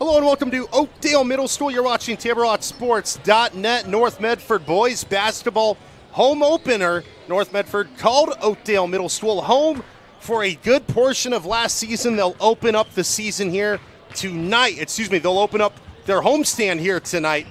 Hello and welcome to Oakdale Middle School. You're watching TaborHotSports.net. North Medford boys basketball home opener. North Medford called Oakdale Middle School home for a good portion of last season. They'll open up the season here tonight. They'll open up their homestand here tonight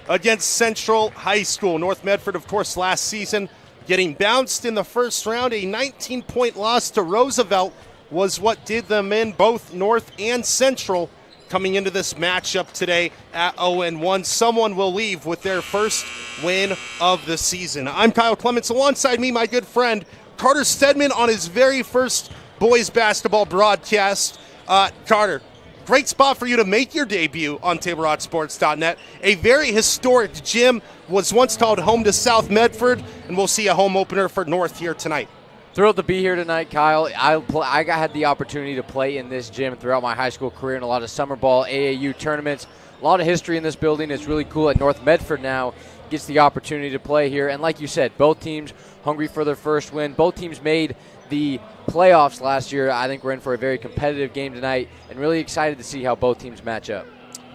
against Central High School. North Medford, of course, last season getting bounced in the first round. A 19-point loss to Roosevelt was what did them in, both North and Central. Coming into this matchup today at 0-1, someone will leave with their first win of the season. I'm Kyle Clements. Alongside me, my good friend Carter Stedman on his very first boys basketball broadcast. Carter, great spot for you to make your debut on TaborHotSports.net. A very historic gym, was once called home to South Medford, and we'll see a home opener for North here tonight. Thrilled to be here tonight, Kyle. I had the opportunity to play in this gym throughout my high school career in a lot of summer ball, AAU tournaments. A lot of history in this building. It's really cool that North Medford now gets the opportunity to play here. And like you said, both teams hungry for their first win. Both teams made the playoffs last year. I think we're in for a very competitive game tonight and really excited to see how both teams match up.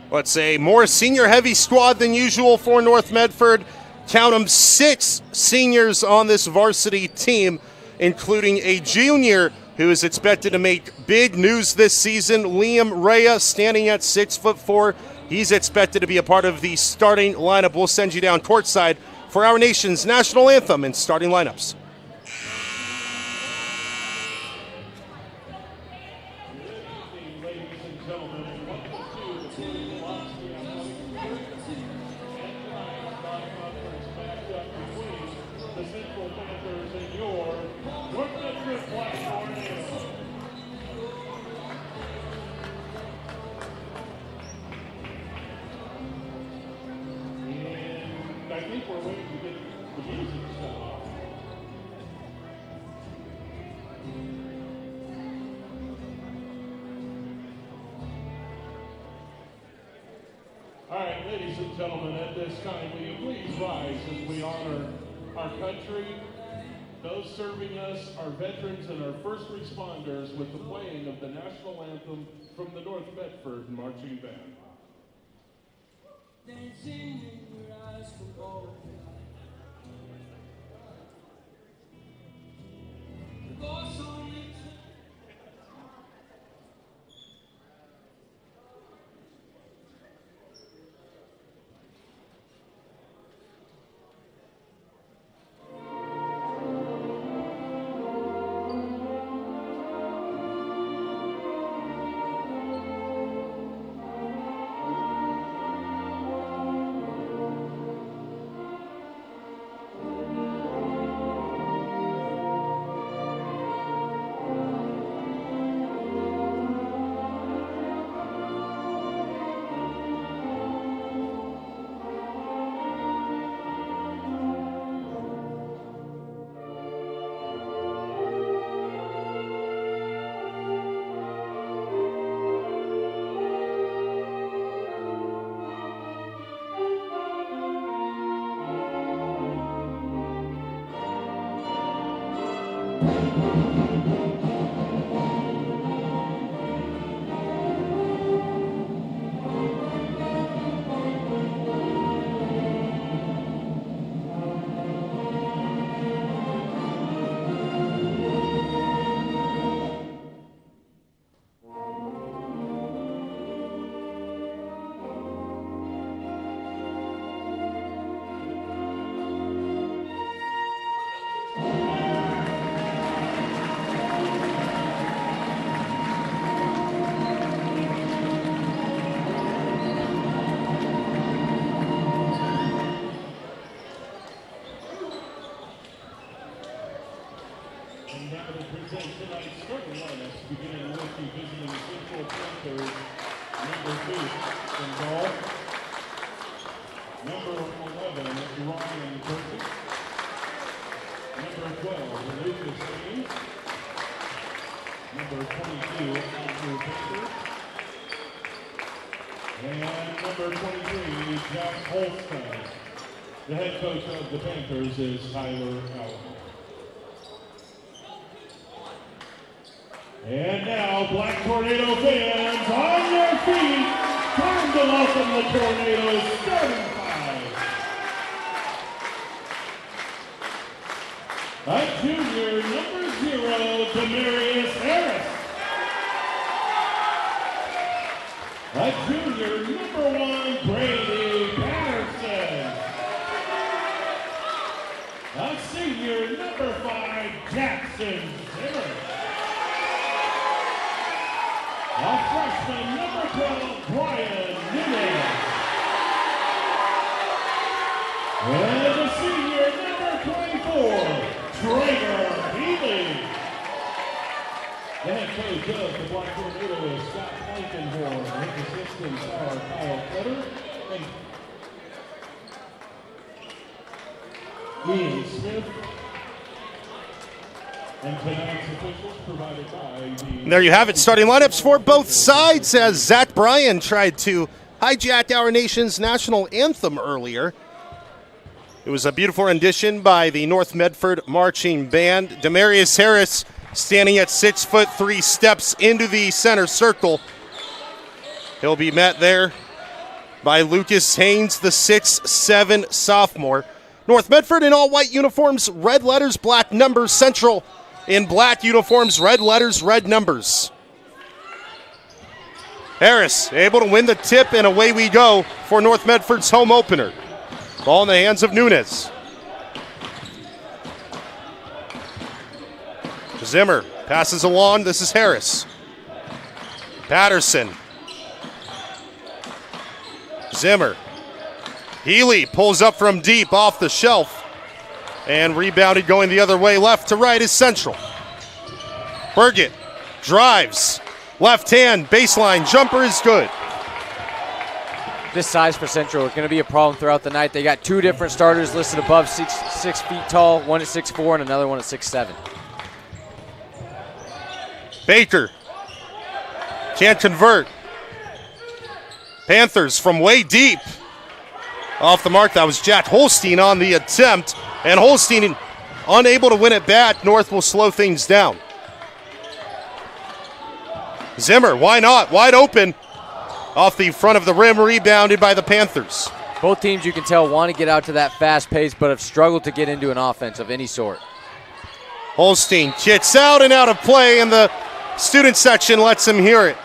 Let's say more senior-heavy squad than usual for North Medford. Count them, 6 seniors on this varsity team, including a junior who is expected to make big news this season, Liam Rea, standing at 6'4". He's expected to be a part of the starting lineup. We'll send you down courtside for our nation's national anthem and starting lineups. All right, ladies and gentlemen, at this time, will you please rise as we honor our country, those serving us, our veterans, and our first responders with the playing of the national anthem from the North Medford Marching Band. Dancing in your eyes from all The head coach of the Panthers is Tyler Allen. And now, Black Tornado fans, on your feet, to welcome the Tornadoes starting five. A junior, number 0, Demarius Harris. A junior, number 1, Brady Patterson. A senior, number 5, Jackson Zimmer. A freshman, number 12, Brian Nunez. And a senior, number 24, Traeger Healy. The head coach of the Black Tornadoes is Scott Blankenhorn, with assistants are Kyle Cutter and Ian Smith. And tonight's officials provided by the... And there you have it, starting lineups for both sides as Zach Bryan tried to hijack our nation's national anthem earlier. It was a beautiful rendition by the North Medford Marching Band. Demarius Harris standing at 6'3", steps into the center circle. He'll be met there by Lucas Haynes, the 6'7" sophomore. North Medford in all white uniforms, red letters, black numbers. Central in black uniforms, red letters, red numbers. Harris able to win the tip, and away we go for North Medford's home opener. Ball in the hands of Nunez. Zimmer passes along. This is Harris. Patterson. Zimmer. Healy pulls up from deep off the shelf. And rebounded going the other way. Left to right is Central. Burgett drives. Left hand baseline jumper is good. This size for Central is going to be a problem throughout the night. They got two different starters listed above 6 feet tall, one at 6'4" and another one at 6'7". Baker can't convert. Panthers from way deep. Off the mark, that was Jack Holstein on the attempt. And Holstein unable to win it back. North will slow things down. Zimmer, why not? Wide open. Off the front of the rim, rebounded by the Panthers. Both teams, you can tell, want to get out to that fast pace, but have struggled to get into an offense of any sort. Holstein kicks out and out of play, and the student section lets him hear it.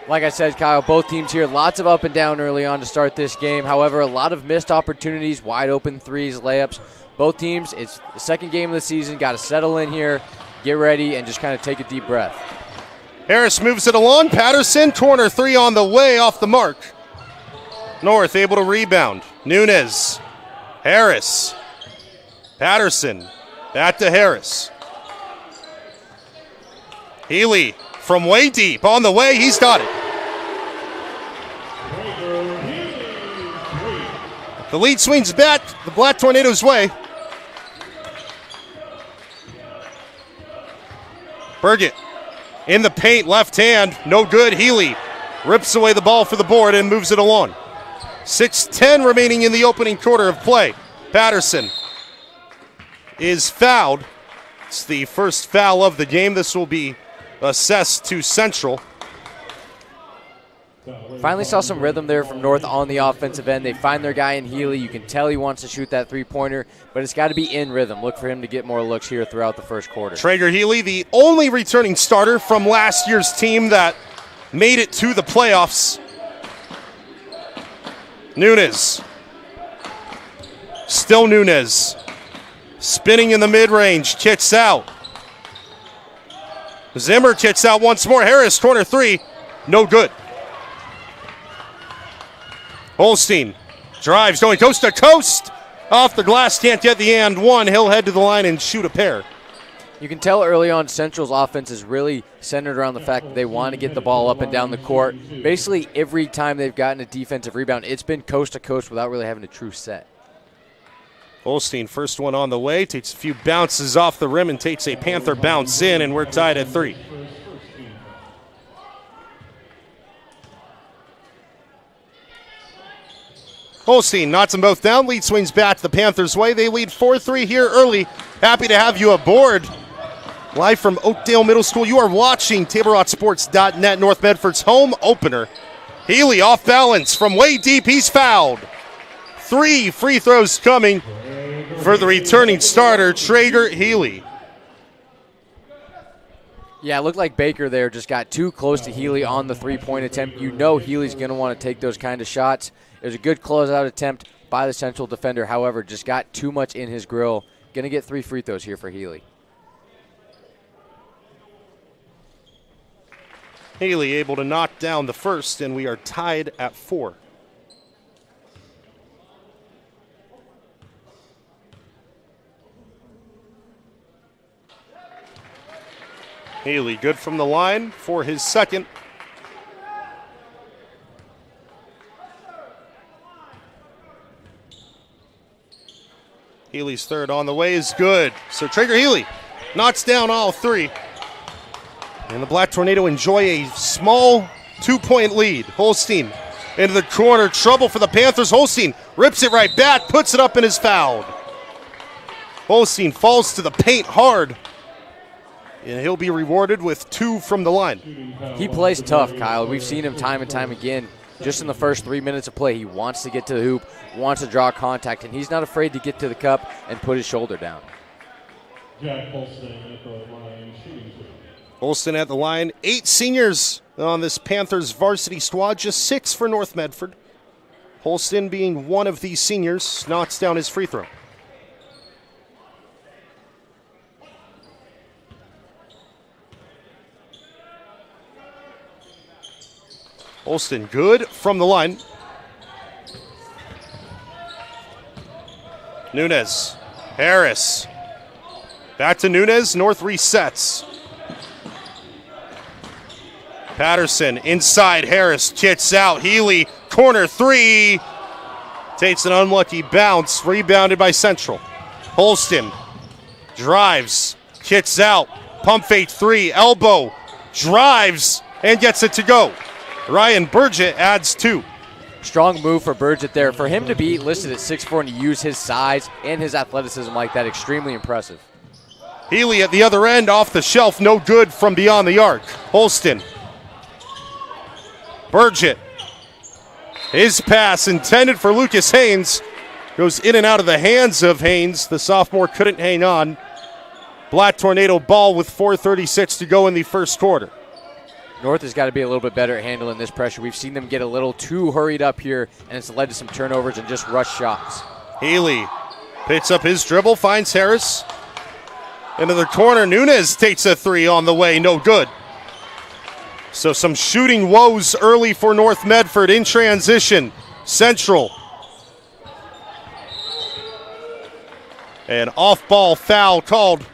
Like I said, Kyle, both teams here, lots of up and down early on to start this game. However, a lot of missed opportunities, wide open threes, layups. Both teams, it's the second game of the season, got to settle in here, get ready, and just kind of take a deep breath. Harris moves it along. Patterson, corner three on the way, off the mark. North able to rebound. Nunez. Harris. Patterson. Back to Harris. Healy from way deep on the way. He's got it. The lead swings back the Black Tornadoes' way. Burgett in the paint, left hand, no good. Healy rips away the ball for the board and moves it along. 6:10 remaining in the opening quarter of play. Patterson is fouled. It's the first foul of the game. This will be assessed to Central. Finally saw some rhythm there from North on the offensive end. They find their guy in Healy. You can tell he wants to shoot that three-pointer, but it's got to be in rhythm. Look for him to get more looks here throughout the first quarter. Traeger Healy, the only returning starter from last year's team that made it to the playoffs. Nunez. Still Nunez. Spinning in the mid-range, kicks out. Zimmer kicks out once more. Harris, corner three, no good. Holstein drives, going coast to coast. Off the glass, can't get the and one. He'll head to the line and shoot a pair. You can tell early on Central's offense is really centered around the fact that they want to get the ball up and down the court. Basically, every time they've gotten a defensive rebound, it's been coast to coast without really having a true set. Holstein, first one on the way, takes a few bounces off the rim and takes a Panther bounce in, and we're tied at 3. Holstein knocks them both down. Lead swings back the Panthers' way. They lead 4-3 here early. Happy to have you aboard Live from Oakdale Middle School, you are watching TableRockSports.net, North Medford's home opener. Healy off balance from way deep, he's fouled. 3 free throws coming for the returning starter, Traeger Healy. Yeah, it looked like Baker there just got too close to Healy on the three-point attempt. You know Healy's going to want to take those kind of shots. It was a good closeout attempt by the Central defender. However, just got too much in his grill. Going to get 3 free throws here for Healy. Healy able to knock down the first, and we are tied at 4. Healy good from the line for his second. Healy's third on the way is good. So Traeger Healy knocks down all 3. And the Black Tornado enjoy a small 2-point lead. Holstein into the corner. Trouble for the Panthers. Holstein rips it right back, puts it up and is fouled. Holstein falls to the paint hard. And he'll be rewarded with 2 from the line. He plays tough, Kyle. We've seen him time and time again. Just in the first 3 minutes of play, he wants to get to the hoop, wants to draw contact, and he's not afraid to get to the cup and put his shoulder down. Jack Holston at the line, shooting 2. Holston at the line. 8 seniors on this Panthers varsity squad, just 6 for North Medford. Holston being one of these seniors, knocks down his free throw. Holston good from the line. Nunez, Harris. Back to Nunez, North resets. Patterson inside, Harris kicks out. Healy, corner 3. Takes an unlucky bounce, rebounded by Central. Holston drives, kicks out. Pump fake 3, elbow, drives, and gets it to go. Ryan Burgett adds 2. Strong move for Burgett there. For him to be listed at 6'4" and to use his size and his athleticism like that, extremely impressive. Healy at the other end, off the shelf, no good from beyond the arc. Holston. Burgett. His pass intended for Lucas Haynes goes in and out of the hands of Haynes. The sophomore couldn't hang on. Black Tornado ball with 4:36 to go in the first quarter. North has got to be a little bit better at handling this pressure. We've seen them get a little too hurried up here, and it's led to some turnovers and just rush shots. Healy picks up his dribble, finds Harris. Into the corner, Nunez takes a 3 on the way, no good. So some shooting woes early for North Medford in transition. Central. An off-ball foul called.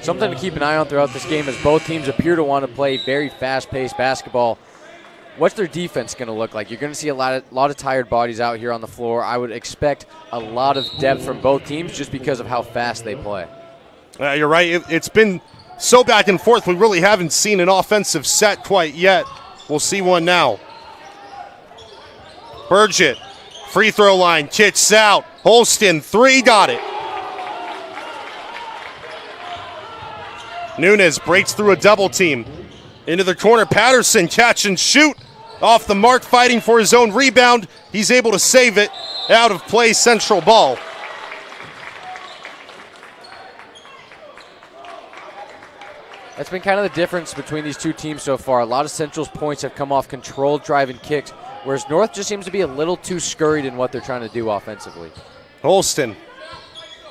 Something to keep an eye on throughout this game as both teams appear to want to play very fast-paced basketball. What's their defense going to look like? You're going to see a lot of tired bodies out here on the floor. I would expect a lot of depth from both teams just because of how fast they play. You're right. It's been so back and forth. We really haven't seen an offensive set quite yet. We'll see one now. Burgett, free throw line, kicks out. Holston, 3, got it. Nunez breaks through a double team. Into the corner, Patterson, catch and shoot. Off the mark, fighting for his own rebound. He's able to save it. Out of play, Central ball. That's been kind of the difference between these two teams so far. A lot of Central's points have come off controlled driving kicks, whereas North just seems to be a little too scurried in what they're trying to do offensively. Holston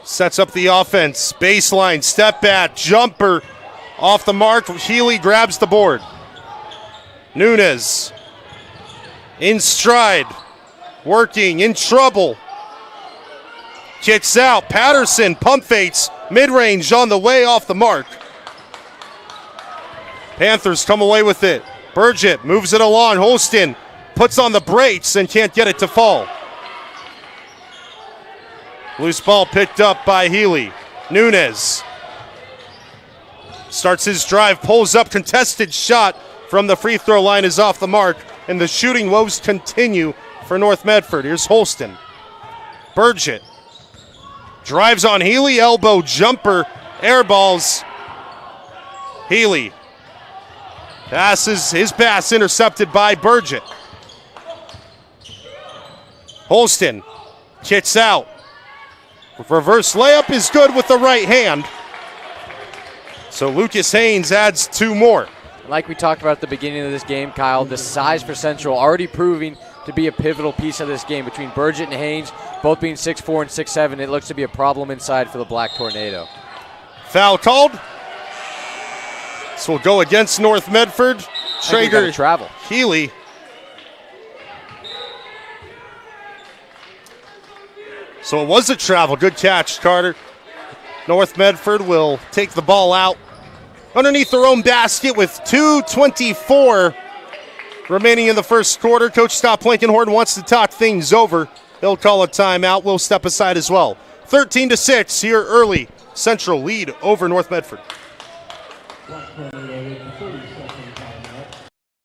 sets up the offense. Baseline, step back, jumper. Off the mark, Healy grabs the board. Nunez in stride, working, in trouble. Kicks out, Patterson pump fakes, mid-range on the way, off the mark. Panthers come away with it. Burgett moves it along, Holston puts on the brakes and can't get it to fall. Loose ball picked up by Healy. Nunez starts his drive, pulls up, contested shot from the free throw line is off the mark, and the shooting woes continue for North Medford. Here's Holston. Burgett drives on Healy, elbow jumper, air balls. Healy passes, his pass intercepted by Burgett. Holston kicks out. Reverse layup is good with the right hand. So Lucas Haynes adds 2 more. Like we talked about at the beginning of this game, Kyle, the size for Central already proving to be a pivotal piece of this game. Between Burgett and Haynes, both being 6'4" and 6'7", it looks to be a problem inside for the Black Tornado. Foul called. This will go against North Medford. Traeger travel. Healy. So it was a travel. Good catch, Carter. North Medford will take the ball out underneath their own basket with 2:24 remaining in the first quarter. Coach Scott Blankenhorn wants to talk things over. He'll call a timeout. We'll step aside as well. 13-6 here early. Central lead over North Medford.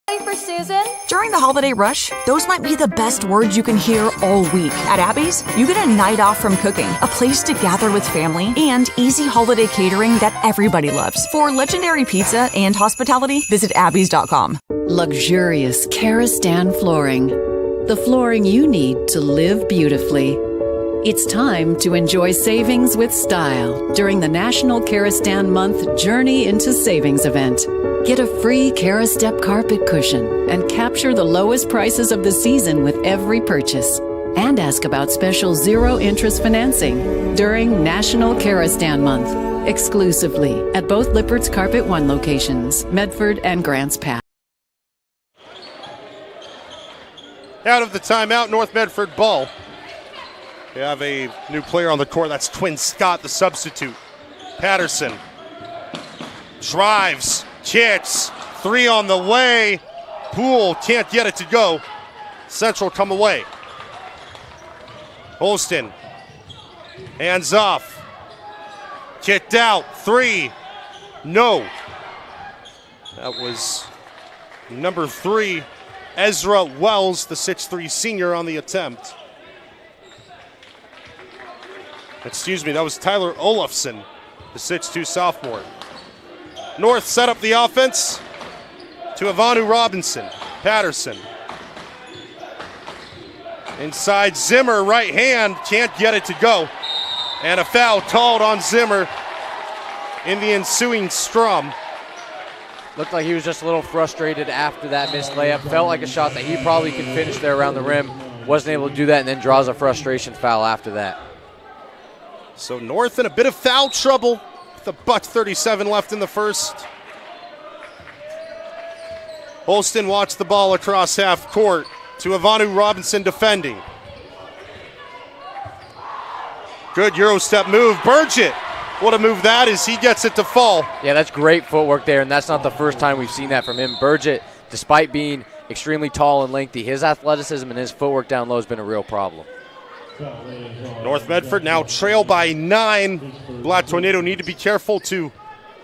Ready for Susan? During the holiday rush, those might be the best words you can hear all week. At Abby's, you get a night off from cooking, a place to gather with family, and easy holiday catering that everybody loves. For legendary pizza and hospitality, visit abbys.com. Luxurious Karastan flooring. The flooring you need to live beautifully. It's time to enjoy savings with style during the National Karastan Month Journey into Savings event. Get a free Karastep carpet cushion and capture the lowest prices of the season with every purchase. And ask about special zero-interest financing during National Karastan Month, exclusively at both Lippert's Carpet One locations, Medford and Grants Pass. Out of the timeout, North Medford ball. We have a new player on the court. That's Twin Scott, the substitute. Patterson drives, kicks, 3 on the way. Poole can't get it to go. Central come away. Holston, hands off. Kicked out, 3. No. That was number 3, Ezra Wells, the 6'3" senior on the attempt. Excuse me, that was Tyler Olafson, the 6'2" sophomore. North set up the offense to Ivanu Robinson. Patterson. Inside Zimmer, right hand, can't get it to go. And a foul called on Zimmer in the ensuing scrum. Looked like he was just a little frustrated after that missed layup. Felt like a shot that he probably could finish there around the rim. Wasn't able to do that and then draws a frustration foul after that. So North in a bit of foul trouble with $1:37 left in the first. Holston watched the ball across half court to Ivanu Robinson defending. Good Euro step move. Burgett, what a move that is. He gets it to fall. Yeah, that's great footwork there, and that's not the first time we've seen that from him. Burgett, despite being extremely tall and lengthy, his athleticism and his footwork down low has been a real problem. North Medford now trail by 9. Black Tornado need to be careful to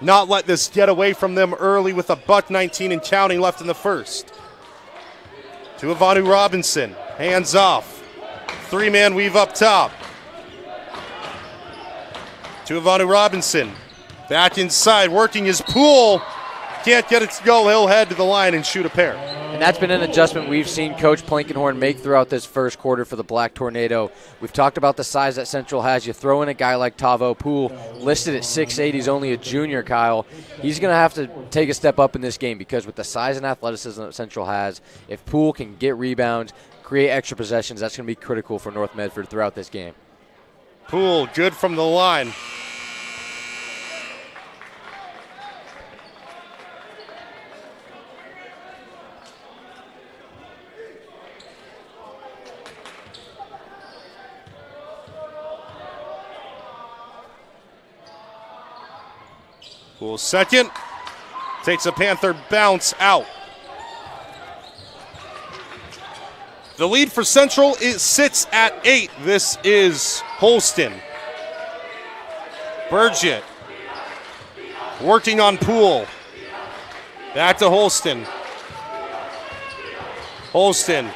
not let this get away from them early with $1:19 and counting left in the first. To Ivanu Robinson, hands off. 3-man weave up top. To Ivanu Robinson, back inside, working his Poole. Can't get it to go. He'll head to the line and shoot a pair. And that's been an adjustment we've seen Coach Blankenhorn make throughout this first quarter for the Black Tornado. We've talked about the size that Central has. You throw in a guy like Tavo Poole, listed at 6'8", he's only a junior, Kyle. He's going to have to take a step up in this game because with the size and athleticism that Central has, if Poole can get rebounds, create extra possessions, that's going to be critical for North Medford throughout this game. Poole, good from the line. Poole second, takes a Panther bounce out. The lead for Central sits at 8. This is Holston. Burgett working on Poole. Back to Holston. Holston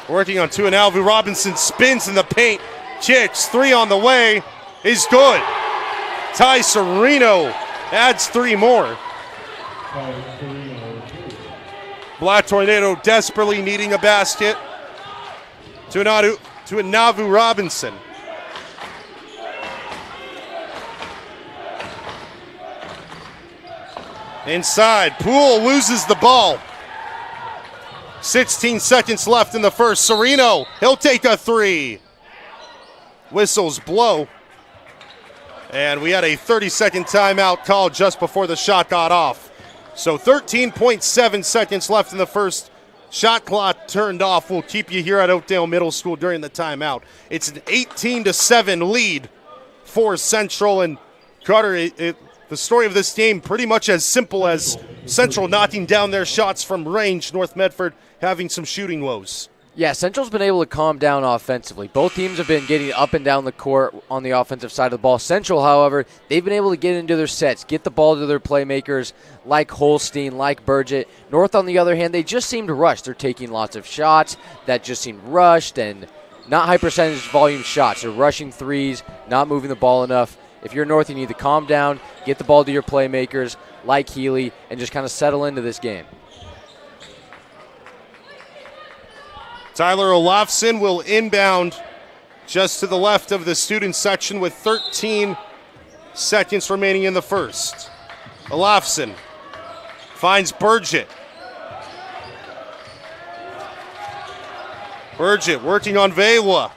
working on 2 and Alvu Robinson spins in the paint. kicks. 3 on the way is good. Ty Sereno adds 3 more. Black Tornado desperately needing a basket. To Navu Robinson. Inside, Poole loses the ball. 16 seconds left in the first. Sereno, he'll take a 3. Whistles blow. And we had a 30-second timeout called just before the shot got off. So 13.7 seconds left in the first. Shot clock turned off. We'll keep you here at Oakdale Middle School during the timeout. It's an 18-7 lead for Central. And Carter, the story of this game pretty much as simple as Central knocking down their shots from range. North Medford having some shooting woes. Yeah, Central's been able to calm down offensively. Both teams have been getting up and down the court on the offensive side of the ball. Central, however, they've been able to get into their sets, get the ball to their playmakers like Holstein, like Burgett. North, on the other hand, they just seem to rush. They're taking lots of shots that just seem rushed and not high percentage volume shots. They're rushing threes, not moving the ball enough. If you're North, you need to calm down, get the ball to your playmakers like Healy, and just kind of settle into this game. Tyler Olafson will inbound just to the left of the student section with 13 seconds remaining in the first. Olafson finds Burgett. Burgett working on Vewa.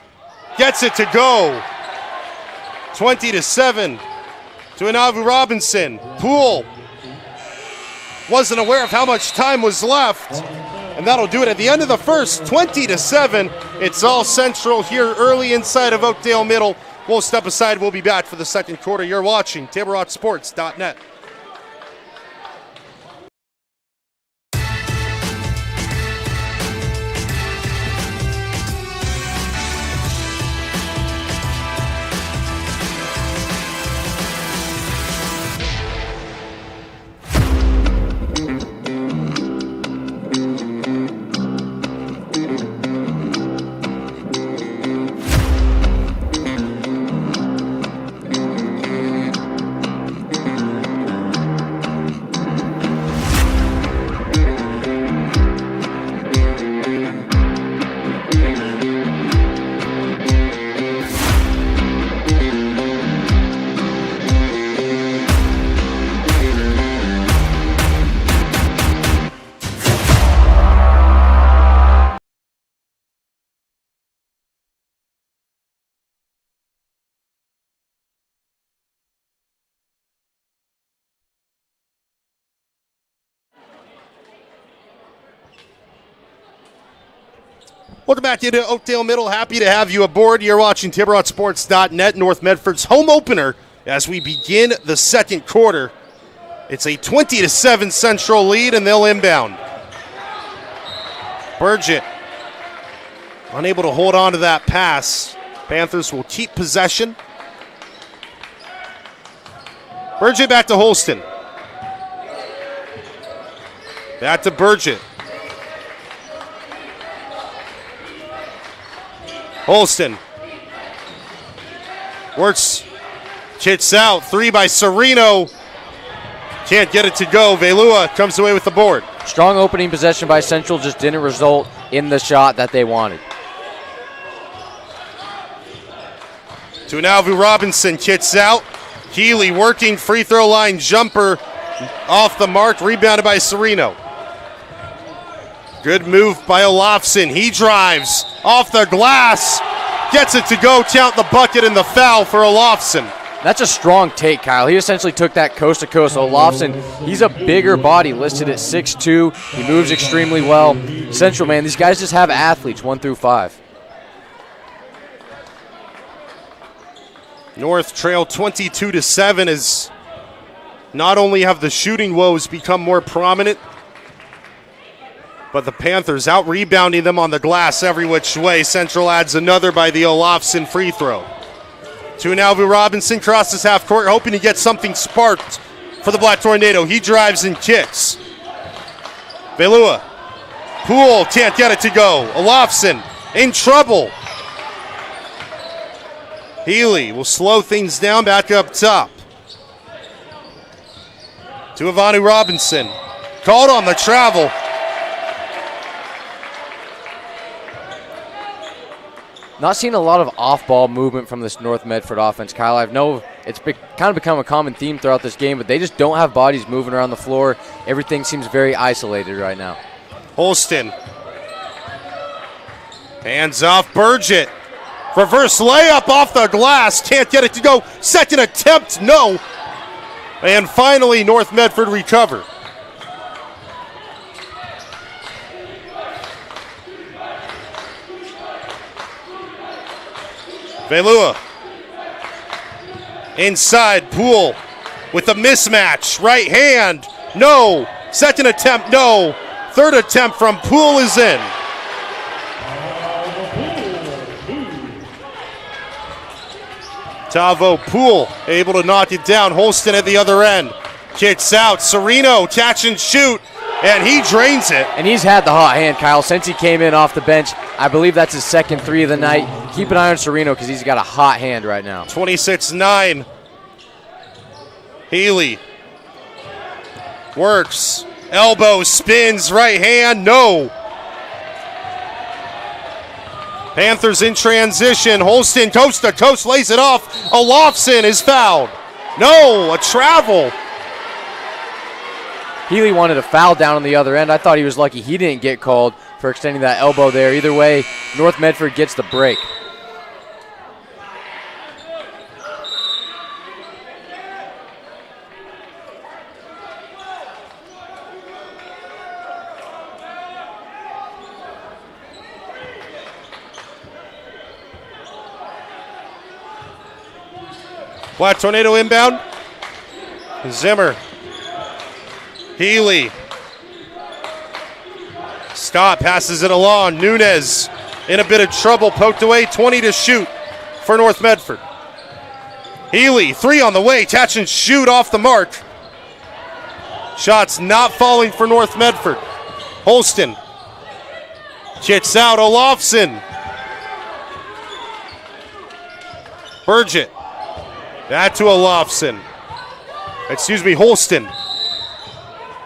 Gets it to go. 20-7 to Inavu Robinson. Poole wasn't aware of how much time was left. And that'll do it at the end of the first, 20-7. It's all Central here early inside of Oakdale Middle. We'll step aside. We'll be back for the second quarter. You're watching TaborRockSports.net. Welcome back into Oakdale Middle. Happy to have you aboard. You're watching TaborRockSports.net, North Medford's home opener as we begin the second quarter. It's a 20-7 Central lead, and they'll inbound. Burgett unable to hold on to that pass. Panthers will keep possession. Burgett back to Holston. Back to Burgett. Holston works, kicks out, 3 by Sereno. Can't get it to go. Velua comes away with the board. Strong opening possession by Central, just didn't result in the shot that they wanted. To Navu Robinson, kicks out. Healy working, free throw line jumper off the mark, rebounded by Sereno. Good move by Olafson. He drives off the glass, gets it to go, count the bucket and the foul for Olafson. That's a strong take, Kyle. He essentially took that coast to coast. Olafson, he's a bigger body, listed at 6'2". He moves extremely well. Central, man, these guys just have athletes 1 through 5. North trail 22-7 as not only have the shooting woes become more prominent, but the Panthers out-rebounding them on the glass every which way. Central adds another by the Olafson free throw. To Navu Robinson, crosses half court, hoping to get something sparked for the Black Tornado. He drives and kicks. Velua. Poole can't get it to go. Olafson in trouble. Healy will slow things down back up top. To Ivani Robinson. Called on the travel. Not seeing a lot of off-ball movement from this North Medford offense, Kyle. I know it's kind of become a common theme throughout this game, but they just don't have bodies moving around the floor. Everything seems very isolated right now. Holston. Hands off Burgett. Reverse layup off the glass. Can't get it to go. Second attempt, no. And finally, North Medford recover. Velua. Inside, Poole with the mismatch. Right hand, no. Second attempt, no. Third attempt from Poole is in. Tavo Poole able to knock it down. Holston at the other end. Kicks out. Sereno, catch and shoot, and he drains it. And he's had the hot hand, Kyle, since he came in off the bench. I believe that's his second 3 of the night. Keep an eye on Sereno because he's got a hot hand right now. 26-9. Healy works. Elbow spins. Right hand, no. Panthers in transition. Holston coast to coast lays it off. Olofsson is fouled. No, a travel. Healy wanted a foul down on the other end. I thought he was lucky he didn't get called for extending that elbow there. Either way, North Medford gets the break. Black Tornado inbound. Zimmer. Healy. Scott passes it along. Nunez in a bit of trouble. Poked away. 20 to shoot for North Medford. Healy, 3 on the way. Catch and shoot off the mark. Shots not falling for North Medford. Holston. Kicks out. Olofsson. Burgett. That to Olofsson. Excuse me, Holston.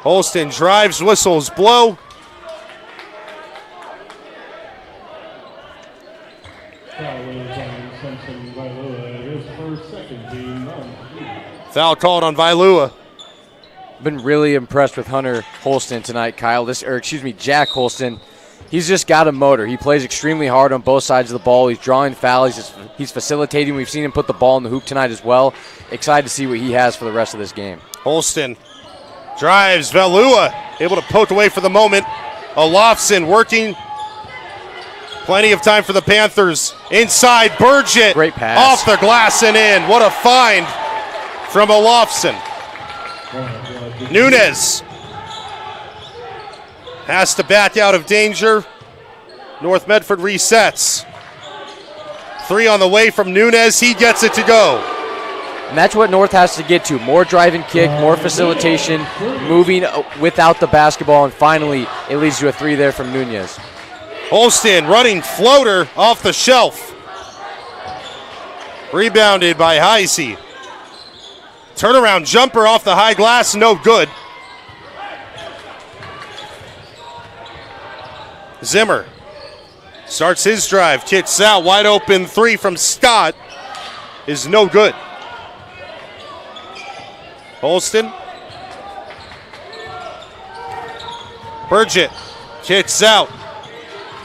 Holston drives, whistles, blow. Foul called on Vailua. Been really impressed with Hunter Holston tonight, Kyle. Jack Holston. He's just got a motor. He plays extremely hard on both sides of the ball. He's drawing fouls. He's facilitating. We've seen him put the ball in the hoop tonight as well. Excited to see what he has for the rest of this game. Holston drives. Velua able to poke away for the moment. Olofsson working. Plenty of time for the Panthers. Inside, Burgett. Great pass. Off the glass and in. What a find from Olofsson. Nunez has to back out of danger. North Medford resets. 3 on the way from Nunez. He gets it to go. And that's what North has to get to. More drive and kick, more facilitation, moving without the basketball, and finally it leads to a 3 there from Nunez. Holston running floater off the shelf. Rebounded by Heisey. Turnaround jumper off the high glass, no good. Zimmer starts his drive, kicks out, wide open 3 from Scott is no good. Holston. Burgett kicks out.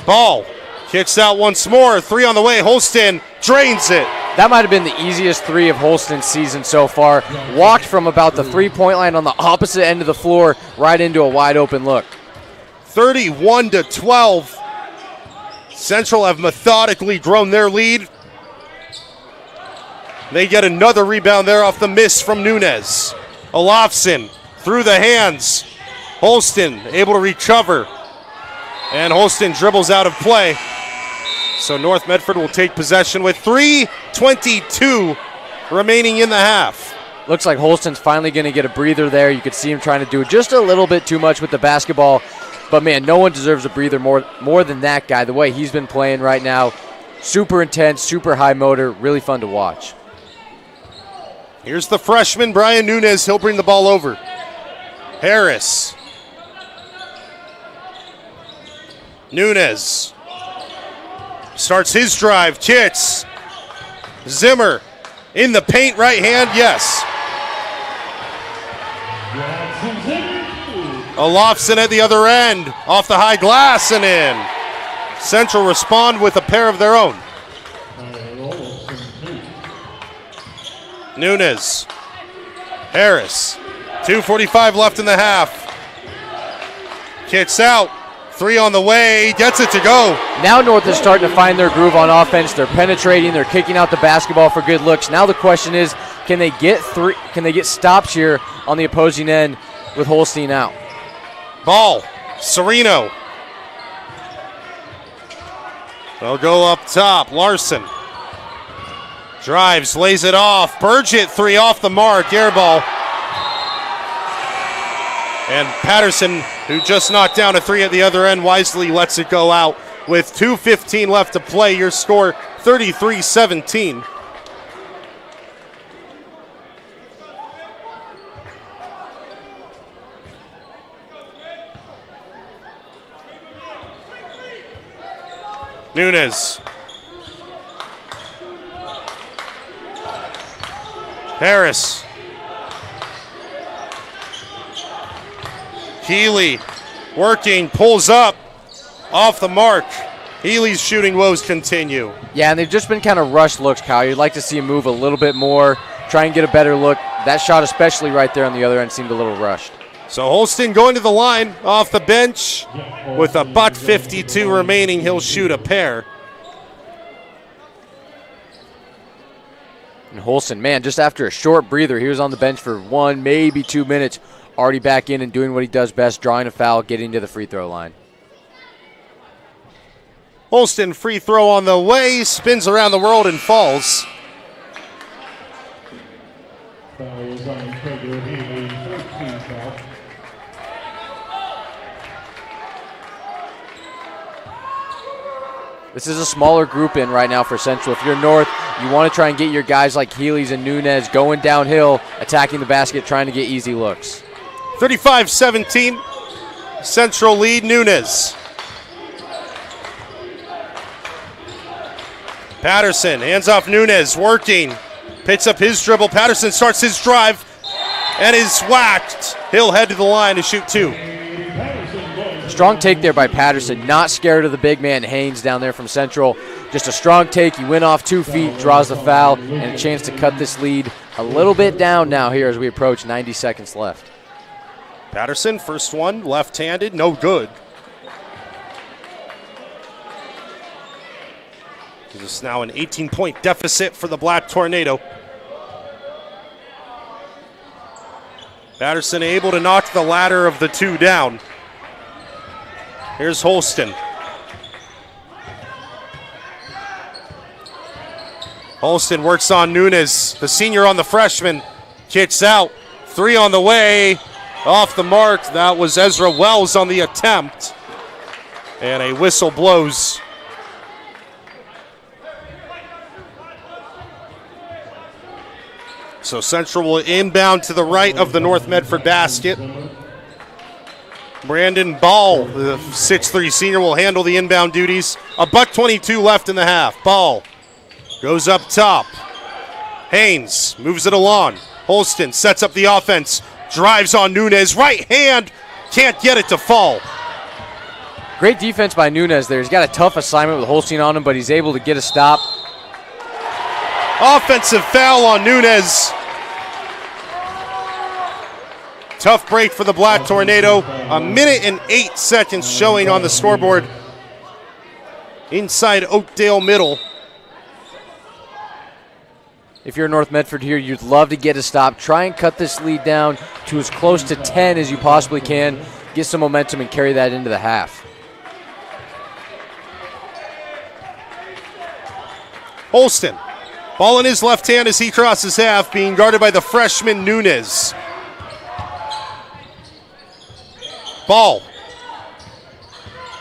Ball kicks out once more, 3 on the way. Holston drains it. That might have been the easiest 3 of Holston's season so far. Walked from about the 3-point line on the opposite end of the floor right into a wide open look. 31-12. Central have methodically grown their lead. They get another rebound there off the miss from Nunez. Olofsson through the hands. Holston able to recover. And Holston dribbles out of play. So North Medford will take possession with 3:22 remaining in the half. Looks like Holston's finally going to get a breather there. You could see him trying to do just a little bit too much with the basketball. But, man, no one deserves a breather more than that guy. The way he's been playing right now, Super intense, super high motor, really fun to watch. Here's the freshman, Brian Nunez. He'll bring the ball over. Harris. Nunez starts his drive. Chits. Zimmer in the paint, right hand, yes. Olofsson at the other end, off the high glass and in. Central respond with a pair of their own. Nunez. Harris. 2:45 left in the half. Kicks out. 3 on the way. Gets it to go. Now North is starting to find their groove on offense. They're penetrating. They're kicking out the basketball for good looks. Now the question is, can they get stops here on the opposing end with Holstein out? Ball. Sereno. They'll go up top. Larson. Drives, lays it off. Burgett, 3 off the mark. Air ball. And Patterson, who just knocked down a 3 at the other end, wisely lets it go out with 2:15 left to play. Your score, 33-17. Nunez. Harris. Healy working, pulls up, off the mark. Healy's shooting woes continue. Yeah, and they've just been kind of rushed looks, Kyle. You'd like to see him move a little bit more, try and get a better look. That shot, especially right there on the other end, seemed a little rushed. So Holstein going to the line off the bench with a .52 remaining. He'll shoot a pair. And Holstein, man, just after a short breather, he was on the bench for 1, maybe 2 minutes, already back in and doing what he does best, drawing a foul, getting to the free throw line. Holstein free throw on the way, spins around the world and falls. This is a smaller group in right now for Central. If you're North, you want to try and get your guys like Healy's and Nunez going downhill, attacking the basket, trying to get easy looks. 35-17, Central lead. Nunez. Patterson, hands off Nunez, working. Picks up his dribble. Patterson starts his drive and is whacked. He'll head to the line to shoot 2. Strong take there by Patterson, not scared of the big man Haynes down there from Central. Just a strong take. He went off 2 feet, draws the foul, and a chance to cut this lead a little bit down now here as we approach 90 seconds left. Patterson, first one, left-handed, no good. This is now an 18-point deficit for the Black Tornado. Patterson able to knock the latter of the 2 down. Here's Holstein. Holstein works on Nunez, the senior on the freshman. Kicks out, 3 on the way, off the mark. That was Ezra Wells on the attempt. And a whistle blows. So Central will inbound to the right of the North Medford basket. Brandon Ball, the 6'3" senior, will handle the inbound duties. $1:22 left in the half. Ball goes up top. Haynes moves it along. Holstein sets up the offense. Drives on Nunez. Right hand. Can't get it to fall. Great defense by Nunez there. He's got a tough assignment with Holstein on him, but he's able to get a stop. Offensive foul on Nunez. Tough break for the Black Tornado. 1 minute and 8 seconds showing on the scoreboard inside Oakdale Middle. If you're North Medford here, you'd love to get a stop. Try and cut this lead down to as close to 10 as you possibly can. Get some momentum and carry that into the half. Holstein, ball in his left hand as he crosses half, being guarded by the freshman Nunez. Ball.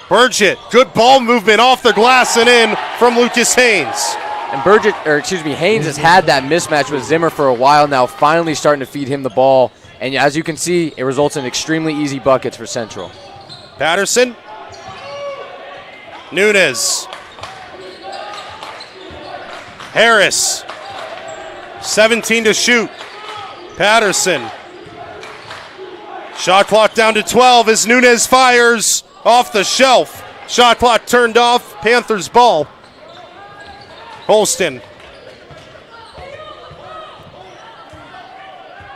Burgett, good ball movement off the glass and in from Lucas Haynes. And Haynes has had that mismatch with Zimmer for a while now, finally starting to feed him the ball. And as you can see, it results in extremely easy buckets for Central. Patterson. Nunes. Harris. 17 to shoot. Patterson. Shot clock down to 12 as Nunes fires off the shelf. Shot clock turned off. Panthers ball. Holston.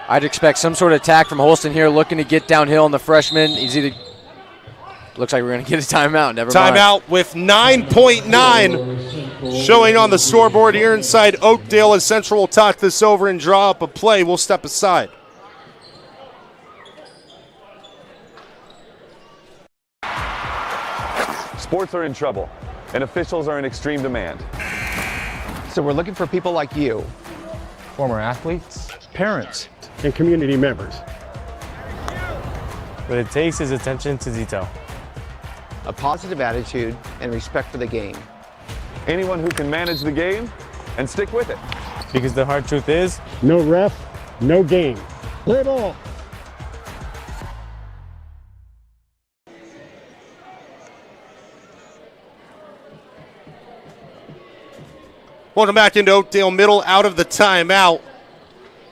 I'd expect some sort of attack from Holston here, looking to get downhill on the freshman. Looks like we're going to get a timeout. Never mind. Timeout with 9.9 showing on the scoreboard here inside Oakdale as Central will talk this over and draw up a play. We'll step aside. Sports are in trouble, and officials are in extreme demand. So we're looking for people like you. Former athletes, parents, and community members. What it takes is attention to detail. A positive attitude and respect for the game. Anyone who can manage the game and stick with it. Because the hard truth is, no ref, no game. Play ball. Welcome back into Oakdale Middle out of the timeout.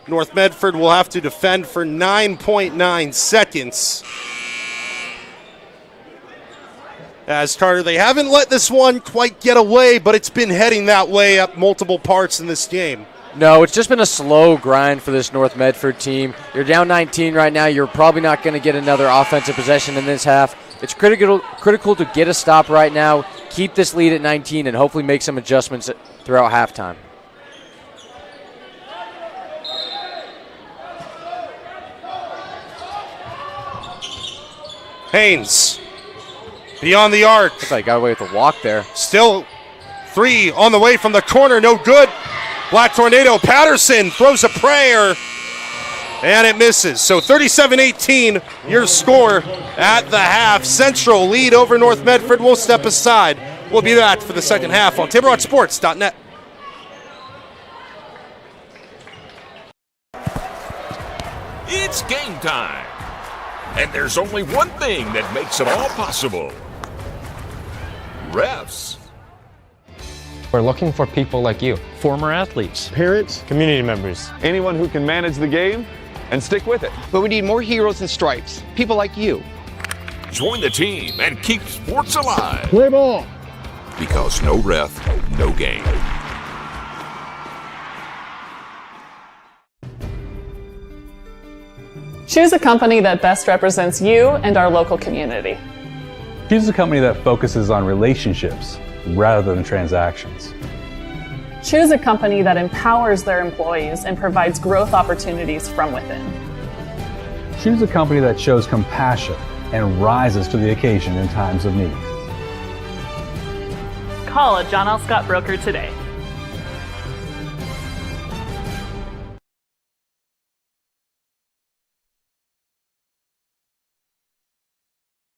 North Medford will have to defend for 9.9 seconds. As Carter, they haven't let this one quite get away, but it's been heading that way at multiple parts in this game. No, it's just been a slow grind for this North Medford team. You're down 19 right now. You're probably not going to get another offensive possession in this half. It's critical to get a stop right now, keep this lead at 19, and hopefully make some adjustments throughout halftime. Haynes, beyond the arc. Looks like he got away with a walk there. Still three on the way from the corner, no good. Black Tornado, Patterson throws a prayer, and it misses. So 37-18, your score at the half. Central lead over North Medford. We'll step aside. We'll be back for the second half on TaborRockSports.net. It's game time. And there's only one thing that makes it all possible. Refs. we're looking for people like you. Former athletes, parents, Community members. Anyone who can manage the game and stick with it. But we need more heroes and stripes. People like you. Join the team and keep sports alive. play ball. Because no ref, no game. Choose a company that best represents you and our local community. Choose a company that focuses on relationships rather than transactions. Choose a company that empowers their employees and provides growth opportunities from within. Choose a company that shows compassion and rises to the occasion in times of need. Call a John L. Scott broker today.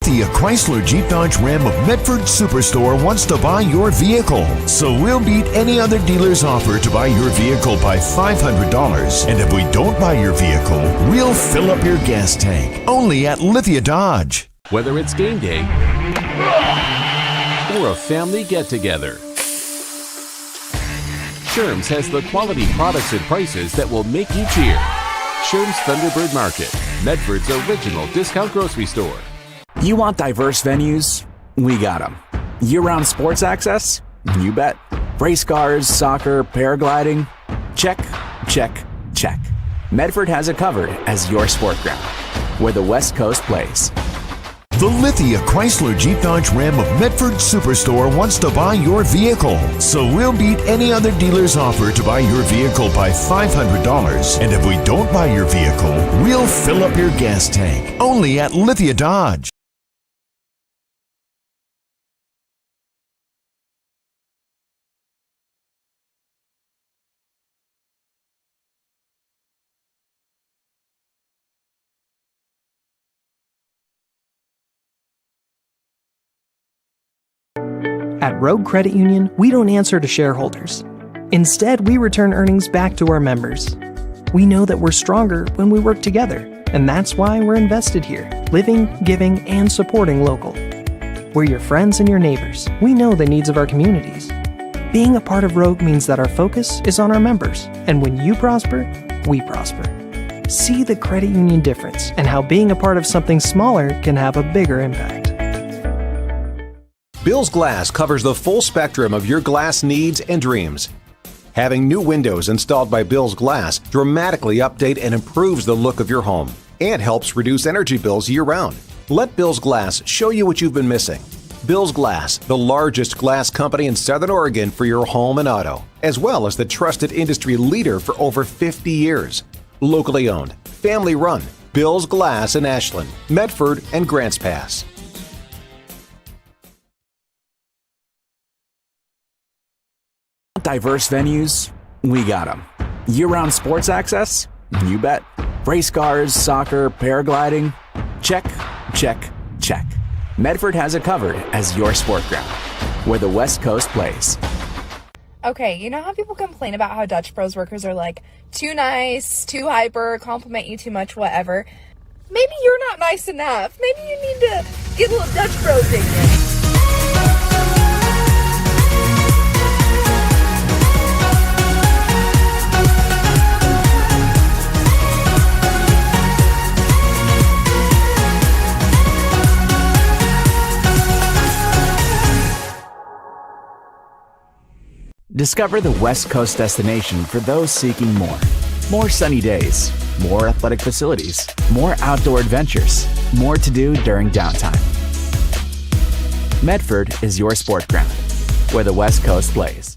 The Chrysler Jeep Dodge Ram of Medford Superstore wants to buy your vehicle. So we'll beat any other dealer's offer to buy your vehicle by $500. And if we don't buy your vehicle, we'll fill up your gas tank. Only at Lithia Dodge. Whether it's game day or a family get-together, Sherm's has the quality products and prices that will make you cheer. Sherm's Thunderbird Market, Medford's original discount grocery store. You want diverse venues? We got them. Year-round sports access? You bet. Race cars, soccer, paragliding? Check, check, check. Medford has it covered as your sport ground, where the West Coast plays. The Lithia Chrysler Jeep Dodge Ram of Medford Superstore wants to buy your vehicle. So we'll beat any other dealer's offer to buy your vehicle by $500. And if we don't buy your vehicle, we'll fill up your gas tank. Only at Lithia Dodge. At Rogue Credit Union, we don't answer to shareholders. Instead, we return earnings back to our members. We know that we're stronger when we work together, and that's why we're invested here, living, giving, and supporting local. We're your friends and your neighbors. We know the needs of our communities. Being a part of Rogue means that our focus is on our members, and when you prosper, we prosper. See the credit union difference and how being a part of something smaller can have a bigger impact. Bill's Glass covers the full spectrum of your glass needs and dreams. Having new windows installed by Bill's Glass dramatically update and improves the look of your home and helps reduce energy bills year-round. Let Bill's Glass show you what you've been missing. Bill's Glass, the largest glass company in Southern Oregon for your home and auto, as well as the trusted industry leader for over 50 years. Locally owned, family run, Bill's Glass in Ashland, Medford, and Grants Pass. Diverse venues? We got them. Year-round sports access? You bet. Race cars, soccer, paragliding? Check, check, check. Medford has it covered as your sport ground, where the West Coast plays. Okay, you know how people complain about how Dutch Bros workers are like too nice, too hyper, compliment you too much, whatever? Maybe you're not nice enough. Maybe you need to get a little Dutch Bro dignity. Discover the West Coast destination for those seeking more. More sunny days, more athletic facilities, more outdoor adventures, more to do during downtime. Medford is your sport ground, where the West Coast plays.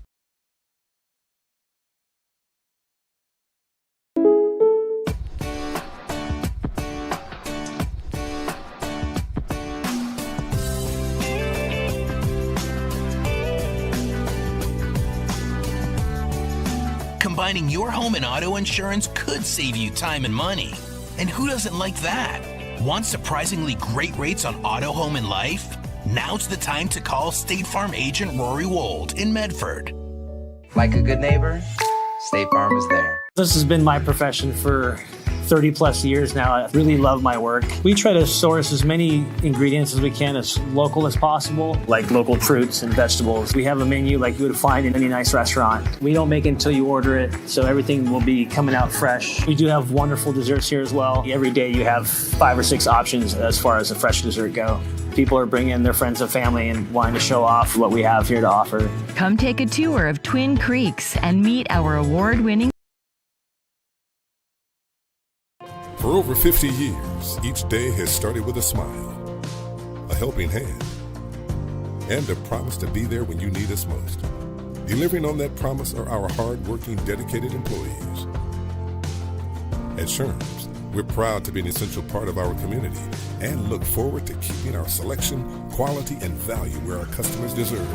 Combining your home and auto insurance could save you time and money. And who doesn't like that? Want surprisingly great rates on auto, home, and life? Now's the time to call State Farm agent Rory Wold in Medford. Like a good neighbor, State Farm is there. This has been my profession for 30 plus years now. I really love my work. We try to source as many ingredients as we can, as local as possible, like local fruits and vegetables. We have a menu like you would find in any nice restaurant. We don't make it until you order it, so everything will be coming out fresh. We do have wonderful desserts here as well. Every day you have 5 or 6 options as far as a fresh dessert go. People are bringing their friends and family and wanting to show off what we have here to offer. Come take a tour of Twin Creeks and meet our award-winning. For over 50 years, each day has started with a smile, a helping hand, and a promise to be there when you need us most. Delivering on that promise are our hard-working, dedicated employees. At Sherms, we're proud to be an essential part of our community and look forward to keeping our selection, quality, and value where our customers deserve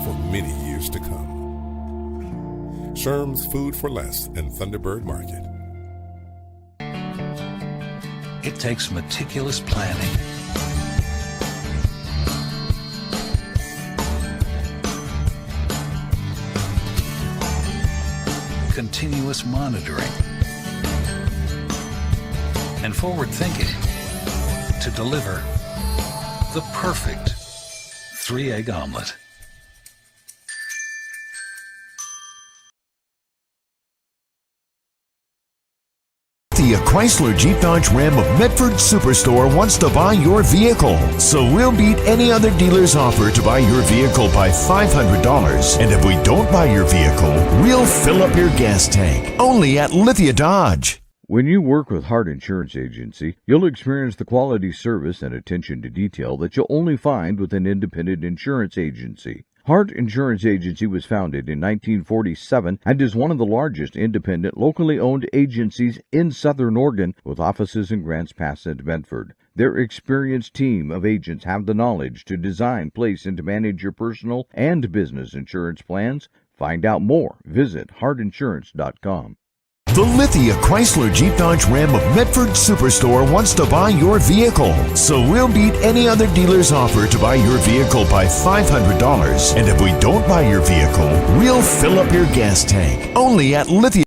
for many years to come. Sherms Food for Less and Thunderbird Market. It takes meticulous planning, continuous monitoring, and forward thinking to deliver the perfect 3-egg omelet. The Chrysler Jeep Dodge Ram of Medford Superstore wants to buy your vehicle. So we'll beat any other dealer's offer to buy your vehicle by $500. And if we don't buy your vehicle, we'll fill up your gas tank. Only at Lithia Dodge. When you work with Hart Insurance Agency, you'll experience the quality service and attention to detail that you'll only find with an independent insurance agency. Hart Insurance Agency was founded in 1947 and is one of the largest independent, locally owned agencies in Southern Oregon, with offices in Grants Pass and Medford. Their experienced team of agents have the knowledge to design, place, and to manage your personal and business insurance plans. Find out more. Visit hartinsurance.com. The Lithia Chrysler Jeep Dodge Ram of Medford Superstore wants to buy your vehicle. So we'll beat any other dealer's offer to buy your vehicle by $500. And if we don't buy your vehicle, we'll fill up your gas tank. Only at Lithia.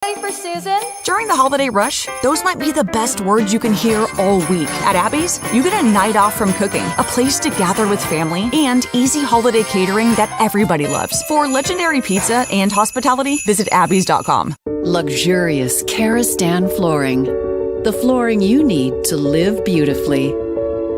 Ready for Susan? During the holiday rush, those might be the best words you can hear all week. At Abby's, you get a night off from cooking, a place to gather with family, and easy holiday catering that everybody loves. For legendary pizza and hospitality, visit abbys.com. Luxurious Karastan flooring. The flooring you need to live beautifully.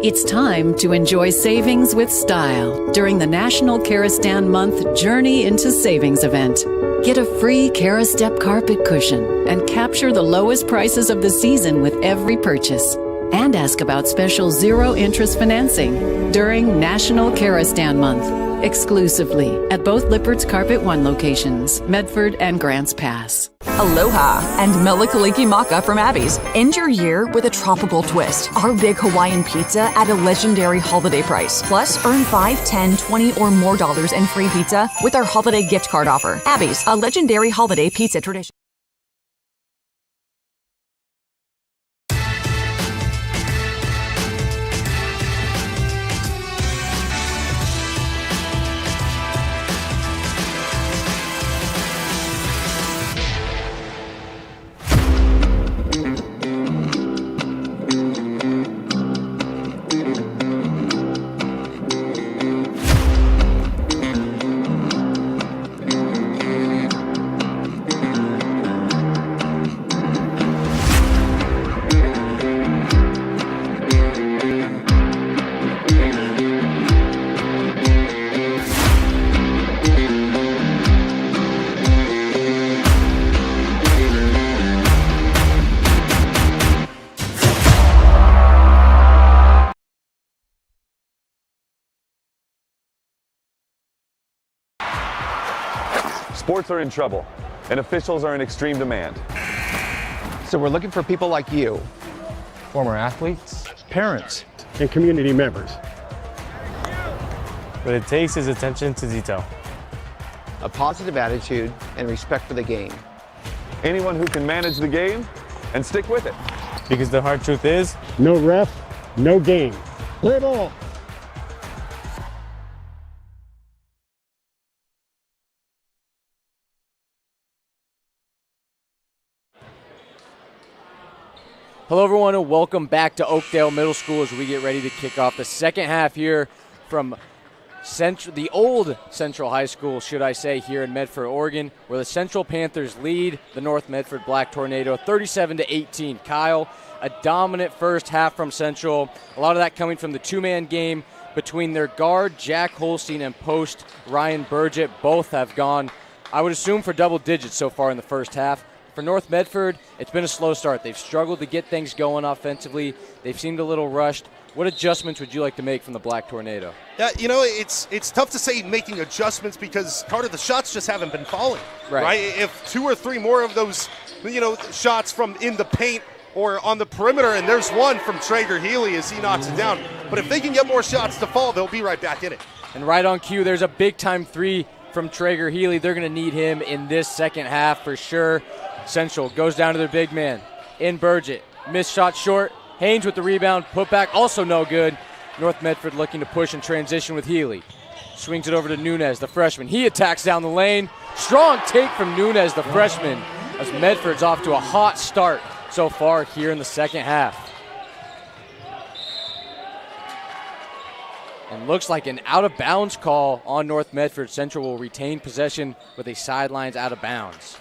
It's time to enjoy savings with style during the National Karastan Month Journey into Savings event. Get a free Karastep carpet cushion and capture the lowest prices of the season with every purchase. And ask about special zero-interest financing during National Karastan Month, exclusively at both Lippert's Carpet One locations, Medford and Grants Pass. Aloha and Melikaliki Maka from Abby's. End your year with a tropical twist. Our big Hawaiian pizza at a legendary holiday price. Plus, earn $5, $10, $20 or more in free pizza with our holiday gift card offer. Abby's, a legendary holiday pizza tradition. Sports are in trouble, and officials are in extreme demand. So we're looking for people like you. Former athletes. Parents and community members. What it takes is attention to detail. A positive attitude and respect for the game. Anyone who can manage the game and stick with it. Because the hard truth is, No ref, no game. Play ball. Hello, everyone, and welcome back to Oakdale Middle School as we get ready to kick off the second half here from the old Central High School, should I say, here in Medford, Oregon, where the Central Panthers lead the North Medford Black Tornado 37-18. Kyle, a dominant first half from Central. A lot of that coming from the two-man game between their guard, Jack Holstein, and post, Ryan Burgett. Both have gone, I would assume, for double digits so far in the first half. For North Medford, it's been a slow start. They've struggled to get things going offensively. They've seemed a little rushed. What adjustments would you like to make from the Black Tornado? Yeah, you know, it's tough to say making adjustments because, Carter, the shots just haven't been falling. Right? If two or three more of those, shots from in the paint or on the perimeter, and there's one from Traeger Healy as he knocks it down. But if they can get more shots to fall, they'll be right back in it. And right on cue, there's a big-time three from Traeger Healy. They're going to need him in this second half for sure. Central goes down to their big man in Burgett. Missed shot short. Haynes with the rebound. Put back also no good. North Medford looking to push and transition with Healy. Swings it over to Nunez, the freshman. He attacks down the lane. Strong take from Nunez, the freshman, as Medford's off to a hot start so far here in the second half. And looks like an out-of-bounds call on North Medford. Central will retain possession with a sidelines out of bounds.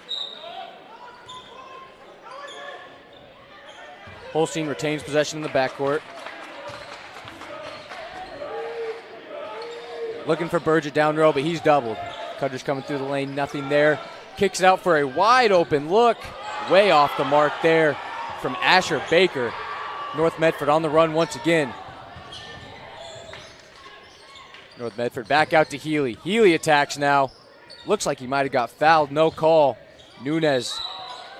Holstein retains possession in the backcourt. Looking for Burgett down row, but he's doubled. Cutter's coming through the lane, nothing there. Kicks it out for a wide open look. Way off the mark there from Asher Baker. North Medford on the run once again. North Medford back out to Healy. Healy attacks now. Looks like he might have got fouled, no call. Nunez,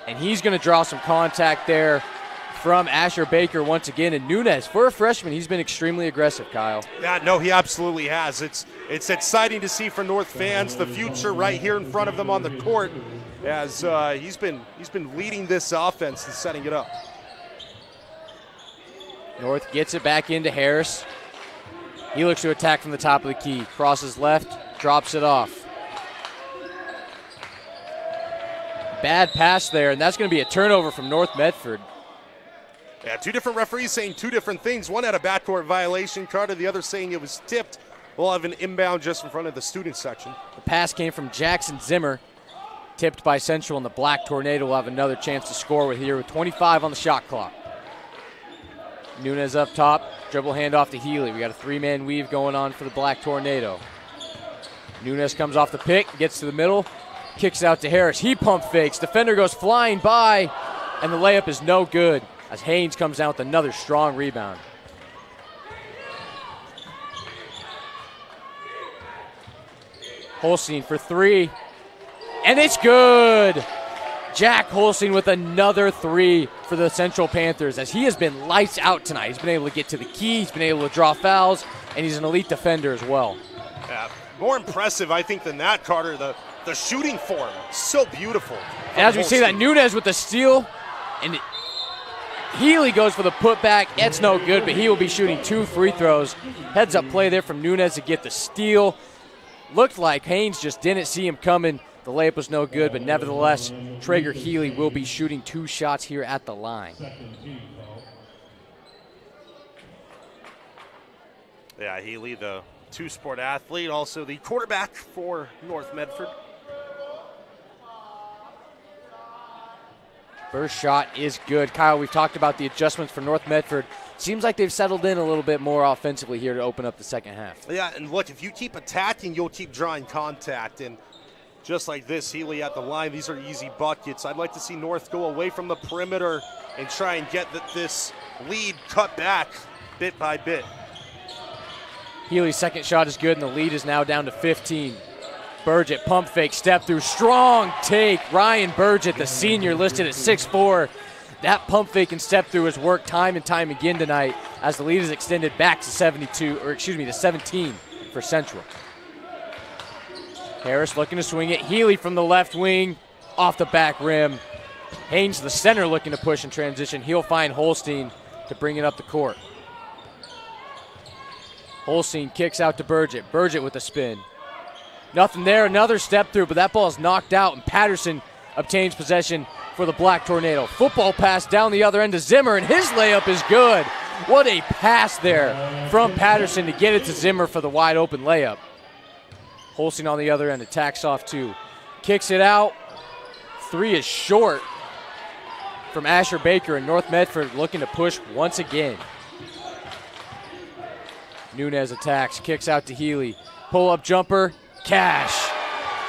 and he's going to draw some contact there from Asher Baker once again. And Nunez, for a freshman, he's been extremely aggressive, Kyle. Yeah, no, he absolutely has. It's it's exciting to see for North fans the future right here in front of them on the court, as he's been leading this offense and setting it up. North gets it back into Harris. He looks to attack from the top of the key. Crosses left, drops it off. Bad pass there, and that's going to be a turnover from North Medford. Yeah, two different referees saying two different things. One had a backcourt violation, Carter, the other saying it was tipped. We'll have an inbound just in front of the student section. The pass came from Jackson Zimmer, tipped by Central, and the Black Tornado will have another chance to score with 25 on the shot clock. Nunez up top, dribble handoff to Healy. We got a three-man weave going on for the Black Tornado. Nunez comes off the pick, gets to the middle, kicks out to Harris. He pump fakes, defender goes flying by, and the layup is no good as Haynes comes down with another strong rebound. Holstein for three, and it's good. Jack Holstein with another three for the Central Panthers, as he has been lights out tonight. He's been able to get to the key, he's been able to draw fouls, and he's an elite defender as well. Yeah, more impressive, I think, than that, Carter. The shooting form, so beautiful. And as we see that, Nunez with the steal, and Healy goes for the putback. It's no good, but he will be shooting 2 free throws. Heads up play there from Nunez to get the steal. Looked like Haynes just didn't see him coming. The layup was no good, but nevertheless, Traeger Healy will be shooting 2 shots here at the line. Yeah, Healy, the two-sport athlete, also the quarterback for North Medford. First shot is good. Kyle, we've talked about the adjustments for North Medford. Seems like they've settled in a little bit more offensively here to open up the second half. Yeah, and look, if you keep attacking, you'll keep drawing contact. And just like this, Healy at the line, these are easy buckets. I'd like to see North go away from the perimeter and try and get this lead cut back bit by bit. Healy's second shot is good, and the lead is now down to 15. Burgett, pump fake, step through, strong take. Ryan Burgett, the senior, listed at 6'4". That pump fake and step through has worked time and time again tonight as the lead is extended back to 17 for Central. Harris looking to swing it. Healy from the left wing, off the back rim. Haynes, the center, looking to push in transition. He'll find Holstein to bring it up the court. Holstein kicks out to Burgett. Burgett with a spin. Nothing there, another step through, but that ball is knocked out, and Patterson obtains possession for the Black Tornado. Football pass down the other end to Zimmer, and his layup is good. What a pass there from Patterson to get it to Zimmer for the wide open layup. Holstein on the other end, attacks off 2. Kicks it out. 3 is short from Asher Baker, and North Medford looking to push once again. Nunez attacks, kicks out to Healy. Pull-up jumper, cash.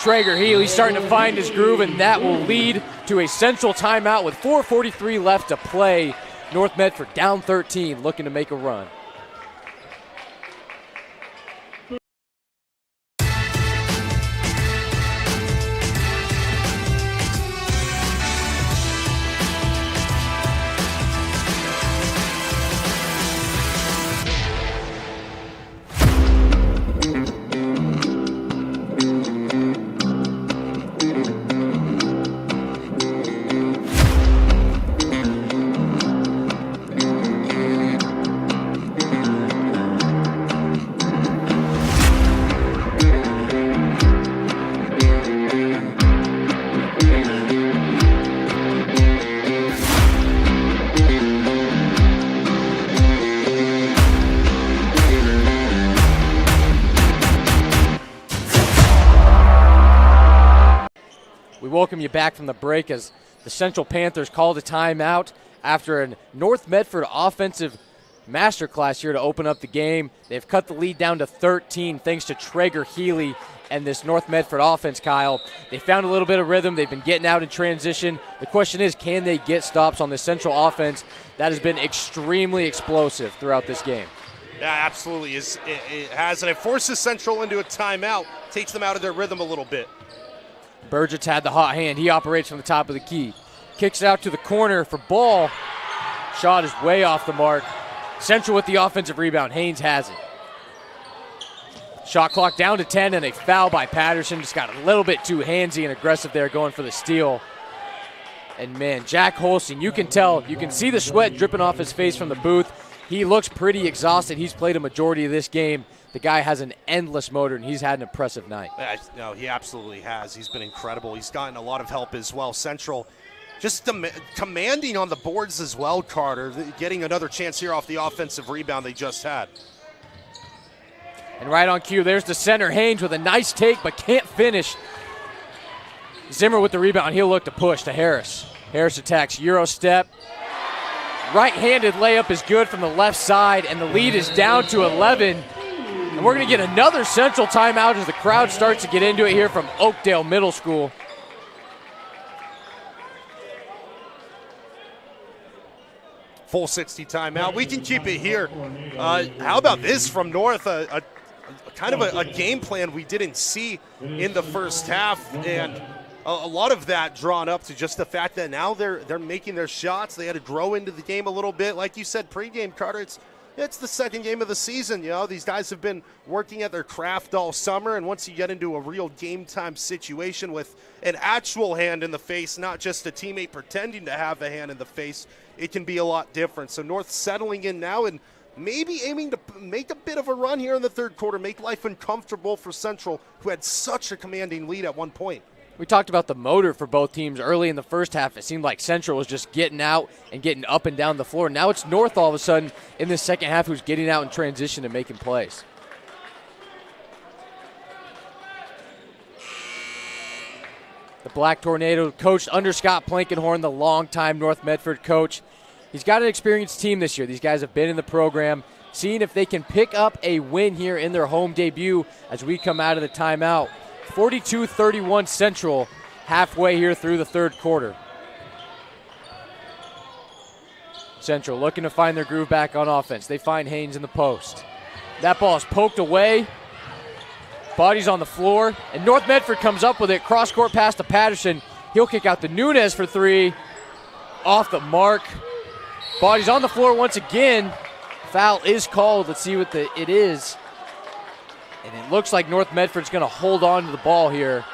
Traeger Healy starting to find his groove, and that will lead to a Central timeout with 4:43 left to play. North Medford down 13, looking to make a run. Welcome you back from the break as the Central Panthers called a timeout after a North Medford offensive masterclass here to open up the game. They've cut the lead down to 13 thanks to Traeger Healy and this North Medford offense, Kyle. They found a little bit of rhythm. They've been getting out in transition. The question is, can they get stops on the Central offense that has been extremely explosive throughout this game? Yeah, absolutely. It has, and it forces Central into a timeout, takes them out of their rhythm a little bit. Burgett's had the hot hand. He operates from the top of the key. Kicks it out to the corner for Ball. Shot is way off the mark. Central with the offensive rebound. Haynes has it. Shot clock down to 10, and a foul by Patterson. Just got a little bit too handsy and aggressive there going for the steal. And, man, Jack Holstein, you can tell, you can see the sweat dripping off his face from the booth. He looks pretty exhausted. He's played a majority of this game. The guy has an endless motor, and he's had an impressive night. No, he absolutely has. He's been incredible. He's gotten a lot of help as well. Central just commanding on the boards as well, Carter, getting another chance here off the offensive rebound they just had. And right on cue, there's the center, Haynes, with a nice take, but can't finish. Zimmer with the rebound. He'll look to push to Harris. Harris attacks, Euro step. Right-handed layup is good from the left side, and the lead is down to 11. And we're going to get another Central timeout as the crowd starts to get into it here from Oakdale Middle School. Full 60 timeout. We can keep it here. How about this from North? A kind of a game plan we didn't see in the first half, and a lot of that drawn up to just the fact that now they're making their shots. They had to grow into the game a little bit. Like you said pregame, Carter, it's the second game of the season. You know, these guys have been working at their craft all summer, and once you get into a real game time situation with an actual hand in the face, not just a teammate pretending to have a hand in the face, it can be a lot different. So North settling in now and maybe aiming to make a bit of a run here in the third quarter, make life uncomfortable for Central, who had such a commanding lead at one point. We talked about the motor for both teams early in the first half. It seemed like Central was just getting out and getting up and down the floor. Now it's North all of a sudden in the second half who's getting out in transition and making plays. The Black Tornado, coached under Scott Plankenhorn, the longtime North Medford coach. He's got an experienced team this year. These guys have been in the program, seeing if they can pick up a win here in their home debut as we come out of the timeout. 42-31 Central, halfway here through the third quarter. Central looking to find their groove back on offense. They find Haynes in the post. That ball is poked away. Body's on the floor, and North Medford comes up with it. Cross-court pass to Patterson. He'll kick out to Nunez for three. Off the mark. Body's on the floor once again. Foul is called. Let's see what it is. And it looks like North Medford's going to hold on to the ball here.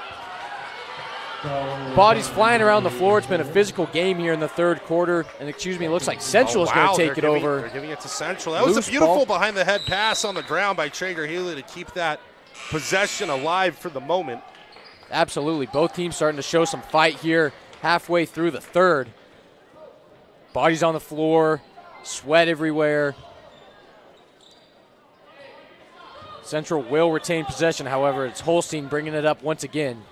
Body's flying around the floor. It's been a physical game here in the third quarter. And it looks like Central is going to take it over. They're giving it to Central. That was a beautiful behind-the-head pass on the ground by Traeger Healy to keep that possession alive for the moment. Absolutely. Both teams starting to show some fight here halfway through the third. Body's on the floor. Sweat everywhere. Central will retain possession, however. It's Holstein bringing it up once again.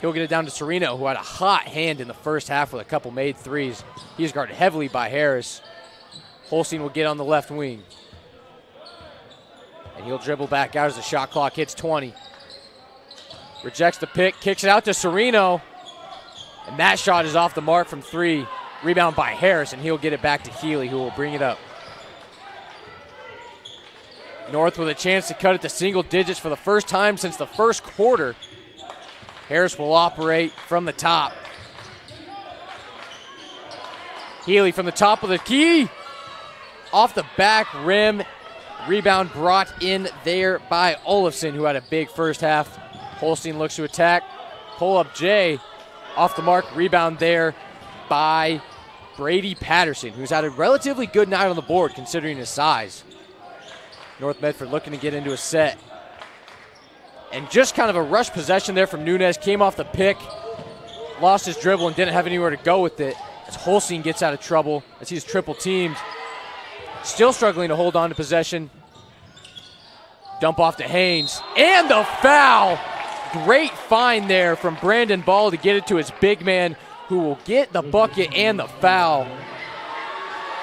He'll get it down to Sereno, who had a hot hand in the first half with a couple made threes. He's guarded heavily by Harris. Holstein will get on the left wing. And he'll dribble back out as the shot clock hits 20. Rejects the pick, kicks it out to Sereno. And that shot is off the mark from three. Rebound by Harris, and he'll get it back to Healy, who will bring it up. North with a chance to cut it to single digits for the first time since the first quarter. Harris will operate from the top. Healy from the top of the key. Off the back rim. Rebound brought in there by Olafson, who had a big first half. Holstein looks to attack. Pull up Jay. Off the mark. Rebound there by Brady Patterson, who's had a relatively good night on the board considering his size. North Medford looking to get into a set. And just kind of a rush possession there from Nunez. Came off the pick, lost his dribble, and didn't have anywhere to go with it as Holstein gets out of trouble as he's triple teamed. Still struggling to hold on to possession. Dump off to Haynes. And the foul! Great find there from Brandon Ball to get it to his big man, who will get the bucket and the foul.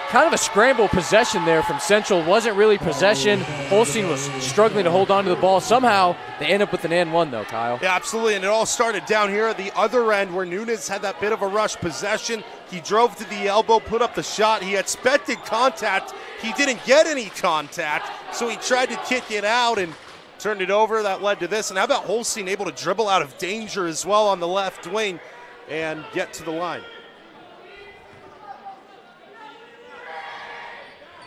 Kind of a scramble possession there from Central. Wasn't really possession. Holstein was struggling to hold on to the ball. Somehow they end up with an and one, though, Kyle. Yeah, absolutely, and it all started down here at the other end where Nunez had that bit of a rush possession. He drove to the elbow, put up the shot. He expected contact. He didn't get any contact, so he tried to kick it out and turned it over. That led to this. And how about Holstein able to dribble out of danger as well on the left wing and get to the line?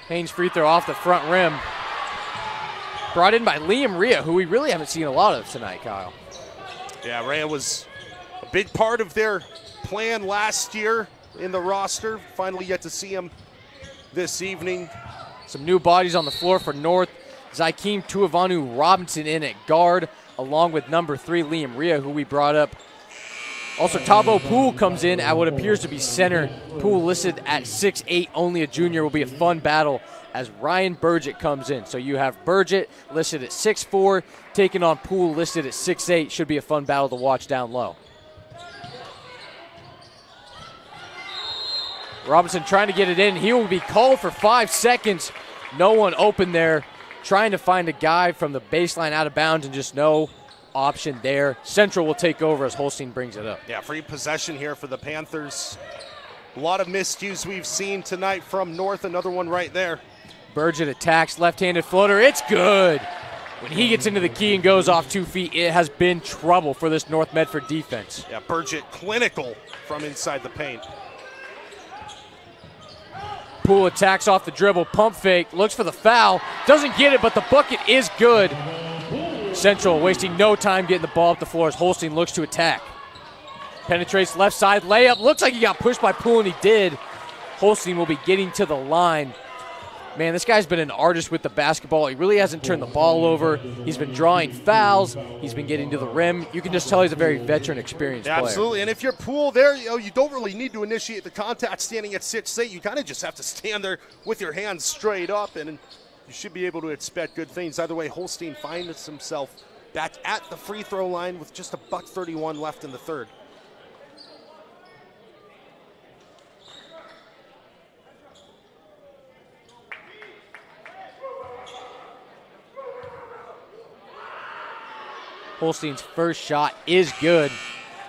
Haynes free throw off the front rim. brought in by Liam Rhea, who we really haven't seen a lot of tonight, Kyle. Yeah, Rhea was a big part of their plan last year in the roster. Finally get to see him this evening. Some new bodies on the floor for North. Zykeem Tuivanu Robinson in at guard, along with number 3, Liam Rhea, who we brought up. Also, Tavo Poole comes in at what appears to be center. Poole listed at 6'8", only a junior. Will be a fun battle as Ryan Burgett comes in. So you have Burgett listed at 6'4", taking on Poole listed at 6'8". Should be a fun battle to watch down low. Robinson trying to get it in. He will be called for 5 seconds. No one open there. Trying to find a guy from the baseline out of bounds and just no option there. Central will take over as Holstein brings it up. Yeah, free possession here for the Panthers. A lot of miscues we've seen tonight from North. Another one right there. Burgett attacks, left-handed floater. It's good. When he gets into the key and goes off 2 feet, it has been trouble for this North Medford defense. Yeah, Burgett clinical from inside the paint. Poole attacks off the dribble, pump fake, looks for the foul, doesn't get it, but the bucket is good. Central wasting no time getting the ball up the floor as Holstein looks to attack. Penetrates left side, layup, looks like he got pushed by Poole, and he did. Holstein will be getting to the line. Man, this guy's been an artist with the basketball. He really hasn't turned the ball over. He's been drawing fouls. He's been getting to the rim. You can just tell he's a very veteran, experienced player. Absolutely, and if you're Poole there, you don't really need to initiate the contact standing at 6'8". You kind of just have to stand there with your hands straight up, and you should be able to expect good things. Either way, Holstein finds himself back at the free throw line with just $1:31 left in the third. Holstein's first shot is good,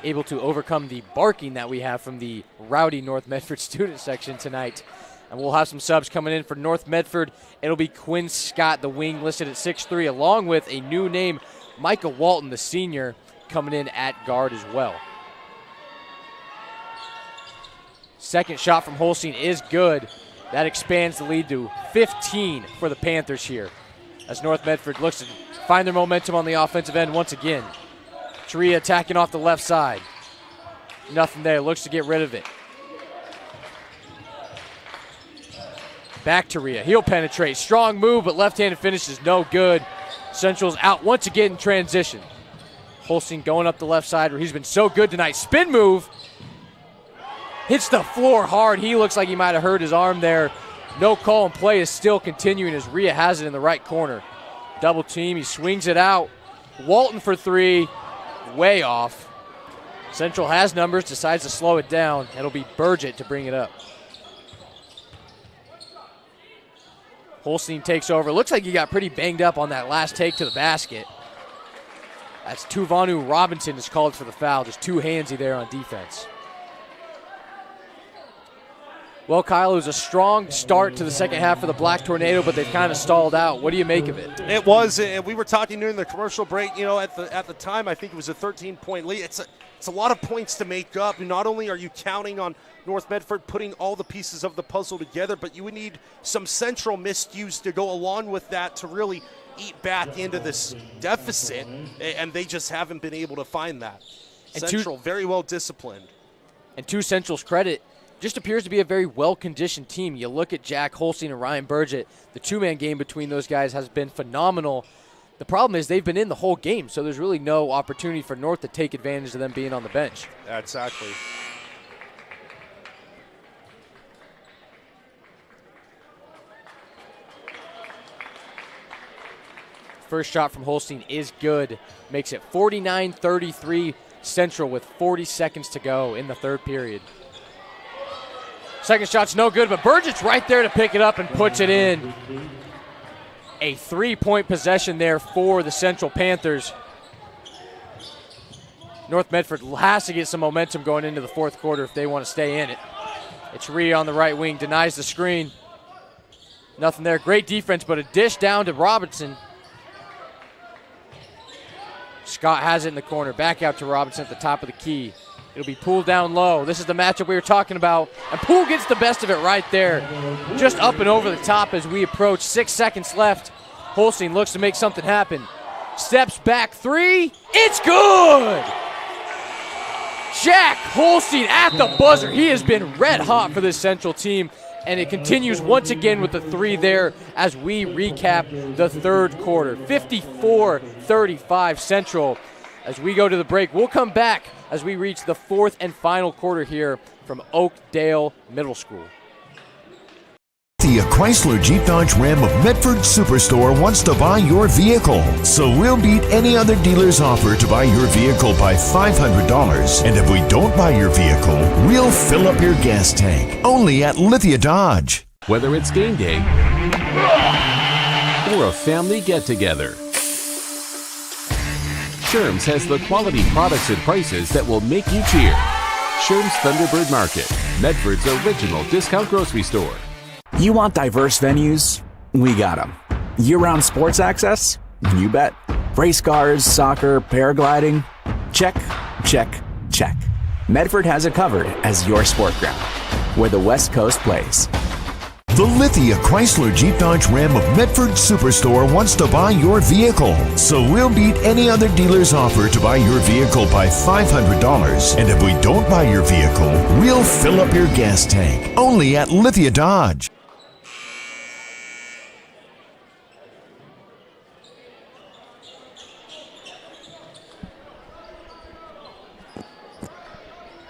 able to overcome the barking that we have from the rowdy North Medford student section tonight. And we'll have some subs coming in for North Medford. It'll be Quinn Scott, the wing, listed at 6'3", along with a new name, Micah Walton, the senior, coming in at guard as well. Second shot from Holstein is good. That expands the lead to 15 for the Panthers here, as North Medford looks to find their momentum on the offensive end once again. Taria attacking off the left side. Nothing there, looks to get rid of it. Back to Taria, he'll penetrate. Strong move, but left-handed finish is no good. Central's out once again in transition. Holstein going up the left side where he's been so good tonight. Spin move. Hits the floor hard. He looks like he might have hurt his arm there. No call and play is still continuing as Rhea has it in the right corner. Double team, he swings it out. Walton for 3, way off. Central has numbers, decides to slow it down. It'll be Burgett to bring it up. Holstein takes over. Looks like he got pretty banged up on that last take to the basket. That's Tuivanu Robinson is called for the foul. Just too handsy there on defense. Well, Kyle, it was a strong start to the second half for the Black Tornado, but they've kind of stalled out. What do you make of it? It was, and we were talking during the commercial break. You know, at the time, I think it was a 13-point lead. It's a lot of points to make up. Not only are you counting on North Medford putting all the pieces of the puzzle together, but you would need some Central miscues to go along with that to really eat back into this deficit, and they just haven't been able to find that. And Central very well disciplined. And to Central's credit, just appears to be a very well-conditioned team. You look at Jack Holstein and Ryan Burgett, the two-man game between those guys has been phenomenal. The problem is they've been in the whole game, so there's really no opportunity for North to take advantage of them being on the bench. Exactly. First shot from Holstein is good. Makes it 49-33 Central with 40 seconds to go in the third period. Second shot's no good, but Burgett's right there to pick it up and puts it in. A 3-point possession there for the Central Panthers. North Medford has to get some momentum going into the fourth quarter if they want to stay in it. It's Rhea on the right wing, denies the screen. Nothing there. Great defense, but a dish down to Robinson. Scott has it in the corner. Back out to Robinson at the top of the key. It'll be Poole down low. This is the matchup we were talking about. And Poole gets the best of it right there. Just up and over the top as we approach. 6 seconds left. Holstein looks to make something happen. Steps back three. It's good! Jack Holstein at the buzzer. He has been red hot for this Central team, and it continues once again with the three there as we recap the third quarter. 54-35 Central. As we go to the break, we'll come back as we reach the fourth and final quarter here from Oakdale Middle School. The Chrysler Jeep Dodge Ram of Medford Superstore wants to buy your vehicle. So we'll beat any other dealer's offer to buy your vehicle by $500. And if we don't buy your vehicle, we'll fill up your gas tank. Only at Lithia Dodge. Whether it's game day or a family get-together, Sherm's has the quality products and prices that will make you cheer. Sherm's Thunderbird Market, Medford's original discount grocery store. You want diverse venues? We got them. Year-round sports access? You bet. Race cars, soccer, paragliding? Check, check, check. Medford has it covered as your sport ground, where the West Coast plays. The Lithia Chrysler Jeep Dodge Ram of Medford Superstore wants to buy your vehicle. So we'll beat any other dealer's offer to buy your vehicle by $500. And if we don't buy your vehicle, we'll fill up your gas tank. Only at Lithia Dodge.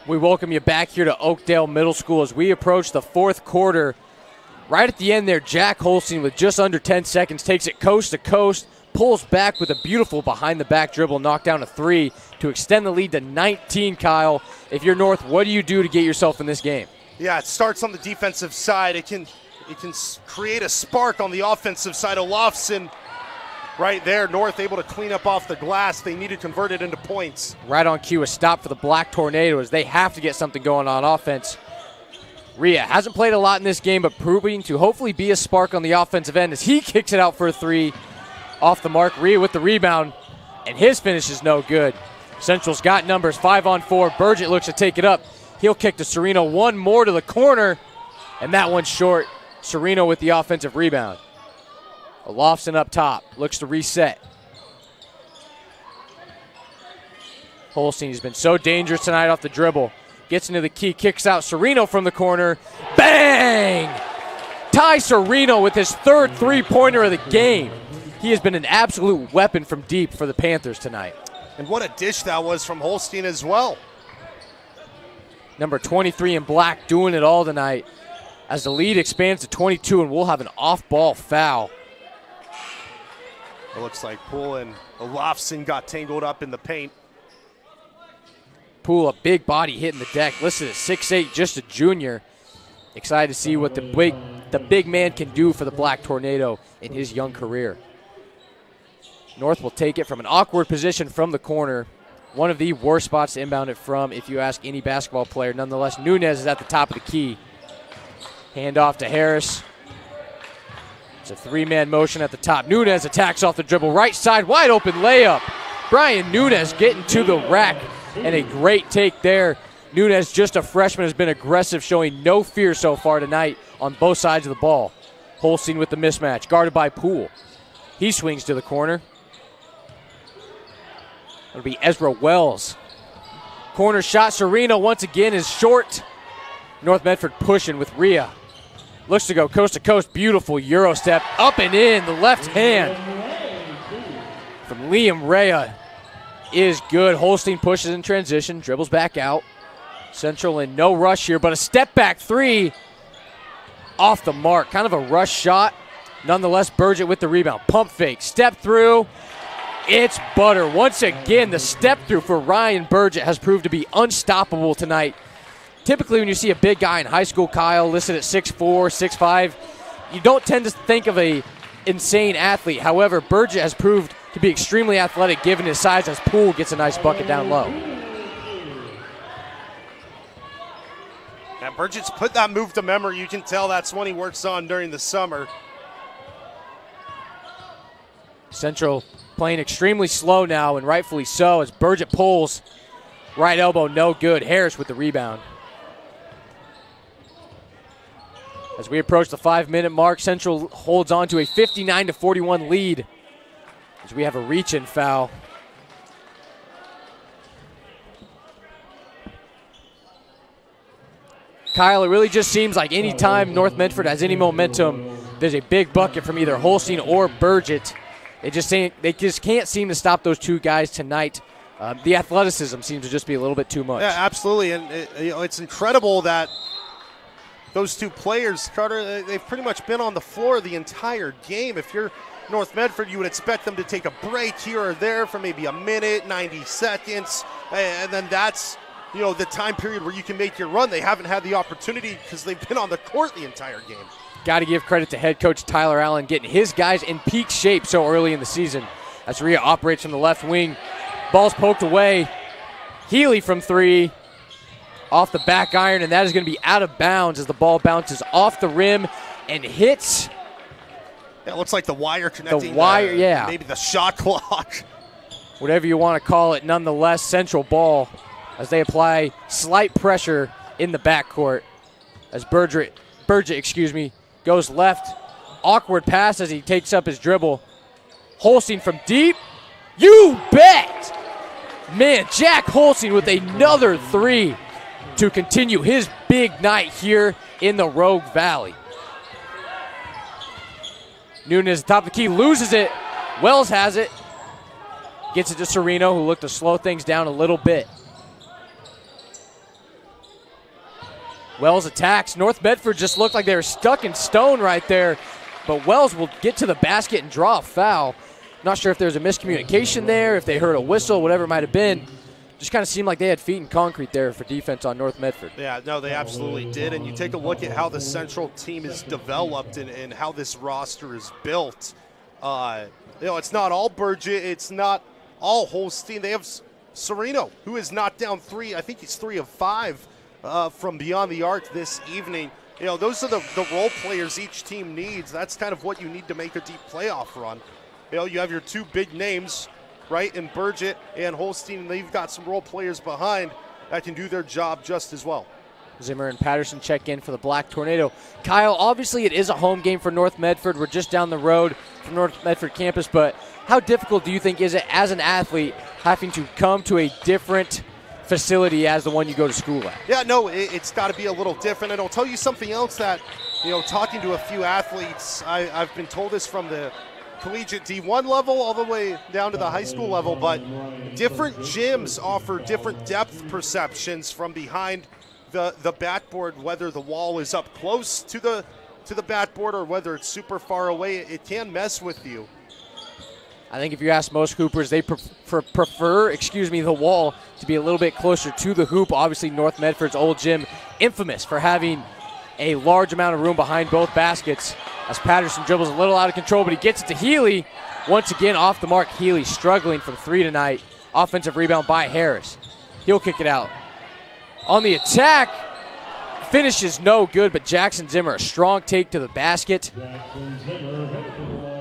We welcome you back here to Oakdale Middle School as we approach the fourth quarter. Right at the end there, Jack Holstein with just under 10 seconds takes it coast to coast, pulls back with a beautiful behind-the-back dribble, knock down a three to extend the lead to 19, Kyle. If you're North, what do you do to get yourself in this game? Yeah, it starts on the defensive side. It can create a spark on the offensive side. Olofsson right there, North able to clean up off the glass. They need to convert it into points. Right on cue, a stop for the Black Tornadoes. They have to get something going on offense. Rhea hasn't played a lot in this game, but proving to hopefully be a spark on the offensive end as he kicks it out for a three off the mark. Rhea with the rebound, and his finish is no good. Central's got numbers, 5-on-4. Burgett looks to take it up. He'll kick to Sereno. One more to the corner, and that one's short. Sereno with the offensive rebound. Olofsson up top, looks to reset. Holstein has been so dangerous tonight off the dribble. Gets into the key, kicks out Sereno from the corner. Bang! Ty Sereno with his third three-pointer of the game. He has been an absolute weapon from deep for the Panthers tonight. And what a dish that was from Holstein as well. Number 23 in black doing it all tonight as the lead expands to 22, and we'll have an off-ball foul. It looks like Poole and Olofsson got tangled up in the paint. Poole, a big body hitting the deck. Listed at 6'8", just a junior. Excited to see what the big man can do for the Black Tornado in his young career. North will take it from an awkward position from the corner. One of the worst spots to inbound it from, if you ask any basketball player. Nonetheless, Nunez is at the top of the key. Hand off to Harris. It's a three-man motion at the top. Nunez attacks off the dribble. Right side, wide open layup. Brian Nunez getting to the rack. And a great take there. Nunez, just a freshman, has been aggressive, showing no fear so far tonight on both sides of the ball. Holstein with the mismatch, guarded by Poole. He swings to the corner. It'll be Ezra Wells. Corner shot, Sereno once again is short. North Medford pushing with Rhea. Looks to go coast to coast, beautiful Euro step, up and in, the left hand from Liam Rea is good. Holstein pushes in transition, dribbles back out. Central in no rush here, but a step back three off the mark. Kind of a rush shot. Nonetheless, Burgett with the rebound. Pump fake, step through. It's butter. Once again, the step through for Ryan Burgett has proved to be unstoppable tonight. Typically when you see a big guy in high school, Kyle, listed at 6'4", 6'5", you don't tend to think of a insane athlete. However, Burgett has proved to be extremely athletic given his size as Poole gets a nice bucket down low. And Burgett's put that move to memory. You can tell that's one he works on during the summer. Central playing extremely slow now, and rightfully so, as Burgett pulls. Right elbow, no good. Harris with the rebound. As we approach the 5-minute mark, Central holds on to a 59-41 lead as we have a reach-in foul. Kyle, it really just seems like any time North Medford has any momentum, there's a big bucket from either Holstein or Burgett. They just can't seem to stop those two guys tonight. The athleticism seems to just be a little bit too much. Yeah, absolutely, and it's incredible that those two players, Carter, they've pretty much been on the floor the entire game. If you're North Medford, you would expect them to take a break here or there for maybe a minute, 90 seconds, and then that's the time period where you can make your run. They haven't had the opportunity because they've been on the court the entire game. Got to give credit to head coach Tyler Allen getting his guys in peak shape so early in the season. As Rhea operates from the left wing. Ball's poked away. Healy from three. Off the back iron, and that is going to be out of bounds as the ball bounces off the rim and hits. It looks like the wire connecting. The wire, yeah. Maybe the shot clock. Whatever you want to call it, nonetheless, Central ball as they apply slight pressure in the backcourt. As Burgett, goes left. Awkward pass as he takes up his dribble. Holstein from deep. You bet! Man, Jack Holstein with another three to continue his big night here in the Rogue Valley. Nunez, top of the key, loses it. Wells has it. Gets it to Sereno, who looked to slow things down a little bit. Wells attacks. North Medford just looked like they were stuck in stone right there. But Wells will get to the basket and draw a foul. Not sure if there's a miscommunication there, if they heard a whistle, whatever it might have been. Just kind of seemed like they had feet in concrete there for defense on North Medford. Yeah, no, they absolutely did. And you take a look at how the Central team is developed and how this roster is built. It's not all Burgett. It's not all Holstein. They have Sereno, who is knocked down three. I think he's 3 of 5 from beyond the arc this evening. Those are the role players each team needs. That's kind of what you need to make a deep playoff run. You have your two big names, right, in Burgett and Holstein, and then you've got some role players behind that can do their job just as well. Zimmer and Patterson check in for the Black Tornado. Kyle, obviously it is a home game for North Medford. We're just down the road from North Medford campus, but how difficult do you think is it as an athlete having to come to a different facility as the one you go to school at? Yeah, no, it's got to be a little different. And I'll tell you something else that, talking to a few athletes, I've been told this from the collegiate D1 level all the way down to the high school level, but different gyms offer different depth perceptions from behind the backboard, whether the wall is up close to the backboard or whether it's super far away. It can mess with you. I think if you ask most hoopers, they prefer the wall to be a little bit closer to the hoop. Obviously, North Medford's old gym, infamous for having a large amount of room behind both baskets. As Patterson dribbles a little out of control, but he gets it to Healy. Once again, off the mark, Healy struggling from three tonight. Offensive rebound by Harris. He'll kick it out. On the attack, finish is no good, but Jackson Zimmer, a strong take to the basket.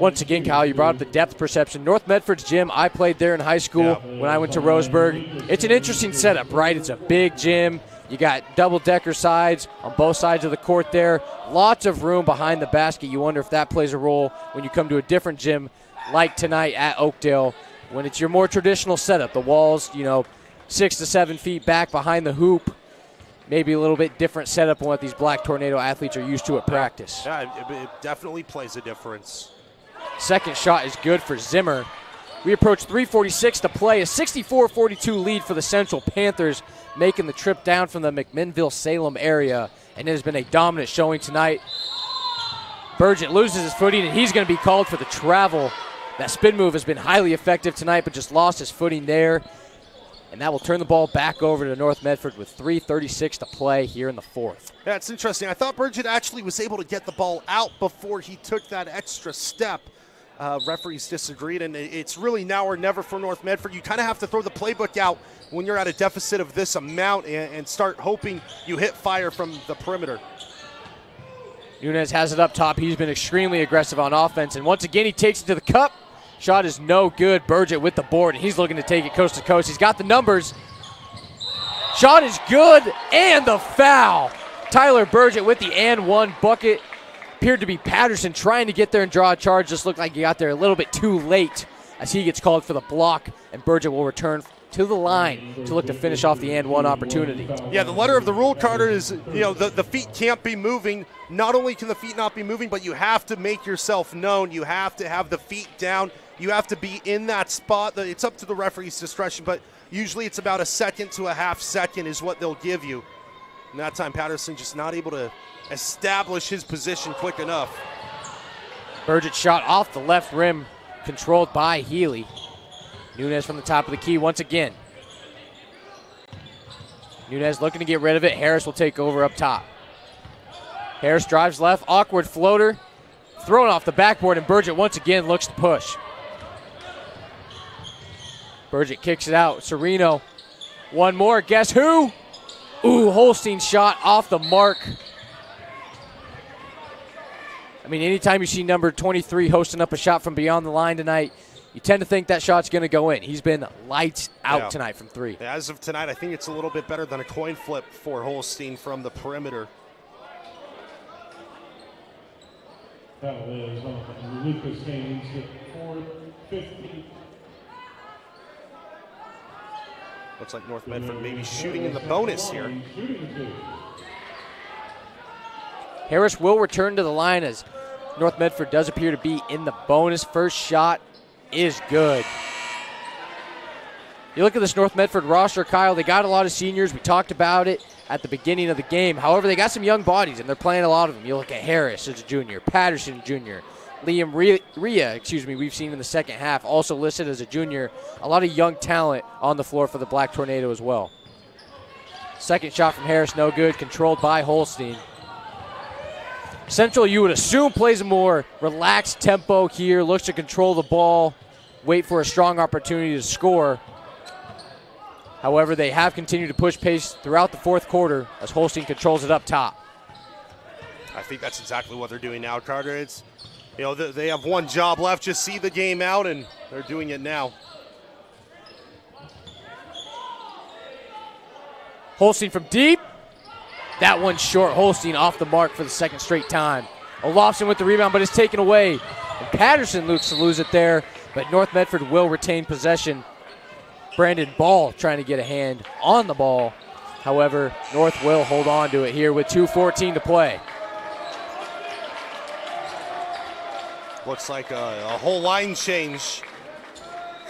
Once again, Kyle, you brought up the depth perception. North Medford's gym, I played there in high school when I went to Roseburg. It's an interesting setup, right? It's a big gym. You got double-decker sides on both sides of the court there. Lots of room behind the basket. You wonder if that plays a role when you come to a different gym like tonight at Oakdale. When it's your more traditional setup, the walls, 6 to 7 feet back behind the hoop. Maybe a little bit different setup than what these Black Tornado athletes are used to at practice. Yeah, it definitely plays a difference. Second shot is good for Zimmer. We approach 3:46 to play, a 64-42 lead for the Central Panthers, making the trip down from the McMinnville-Salem area, and it has been a dominant showing tonight. Burgett loses his footing, and he's going to be called for the travel. That spin move has been highly effective tonight, but just lost his footing there, and that will turn the ball back over to North Medford with 3:36 to play here in the fourth. Yeah, it's interesting. I thought Burgett actually was able to get the ball out before he took that extra step. Referees disagreed, and it's really now or never for North Medford. You kind of have to throw the playbook out when you're at a deficit of this amount and start hoping you hit fire from the perimeter. Nunez has it up top. He's been extremely aggressive on offense, and once again he takes it to the cup. Shot is no good. Burgett with the board, and he's looking to take it coast to coast. He's got the numbers. Shot is good, and the foul. Tyler Burgett with the and one bucket. appeared to be Patterson trying to get there and draw a charge. Just looked like he got there a little bit too late as he gets called for the block, and Burgett will return to the line to look to finish off the and one opportunity. Yeah, the letter of the rule, Carter, is the feet can't be moving. Not only can the feet not be moving, but you have to make yourself known. You have to have the feet down. You have to be in that spot. It's up to the referee's discretion, but usually it's about a second to a half second is what they'll give you. And that time, Patterson just not able to establish his position quick enough. Burgett shot off the left rim, controlled by Healy. Nunez from the top of the key once again. Nunez looking to get rid of it. Harris will take over up top. Harris drives left, awkward floater, thrown off the backboard, and Burgett once again looks to push. Burgett kicks it out. Sereno, one more. Guess who? Ooh, Holstein shot off the mark. I mean, anytime you see number 23 hosting up a shot from beyond the line tonight, you tend to think that shot's going to go in. He's been lights out tonight from three. As of tonight, I think it's a little bit better than a coin flip for Holstein from the perimeter. Lucas Haynes at 4:50. Looks like North Medford maybe shooting in the bonus here. Harris will return to the line as North Medford does appear to be in the bonus. First shot is good. You look at this North Medford roster, Kyle, they got a lot of seniors. We talked about it at the beginning of the game. However, they got some young bodies, and they're playing a lot of them. You look at Harris as a junior, Patterson junior, Liam Rhea, we've seen in the second half, also listed as a junior. A lot of young talent on the floor for the Black Tornado as well. Second shot from Harris, no good, controlled by Holstein. Central, you would assume, plays a more relaxed tempo here, looks to control the ball, wait for a strong opportunity to score. However, they have continued to push pace throughout the fourth quarter as Holstein controls it up top. I think that's exactly what they're doing now, Carter. It's, they have one job left, just see the game out, and they're doing it now. Holstein from deep. That one's short. Holstein off the mark for the second straight time. Olofsson with the rebound, but it's taken away. And Patterson looks to lose it there, but North Medford will retain possession. Brandon Ball trying to get a hand on the ball. However, North will hold on to it here with 2:14 to play. Looks like a whole line change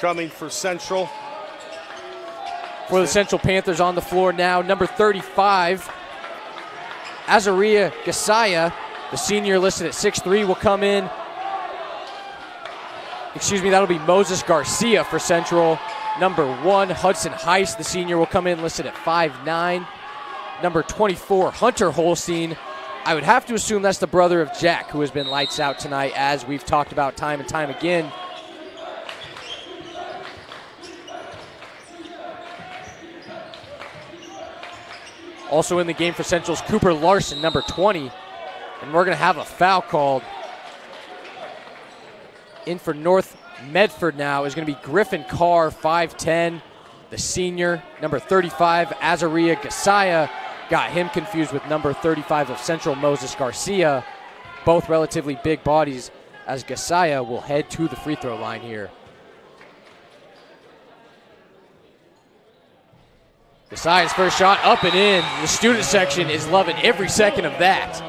coming for Central. For the Central Panthers on the floor now, number 35, Azaria Gasaya, the senior listed at 6'3", will come in. That'll be Moses Garcia for Central. Number 1, Hudson Heiss, the senior, will come in listed at 5'9". Number 24, Hunter Holstein. I would have to assume that's the brother of Jack, who has been lights out tonight, as we've talked about time and time again. Also in the game for Central's Cooper Larson, number 20. And we're going to have a foul called. In for North Medford now is going to be Griffin Carr, 5'10", the senior. Number 35, Azaria Gasaya. Got him confused with number 35 of Central, Moses Garcia. Both relatively big bodies, as Gasaya will head to the free throw line here. Gasaya's first shot up and in. The student section is loving every second of that.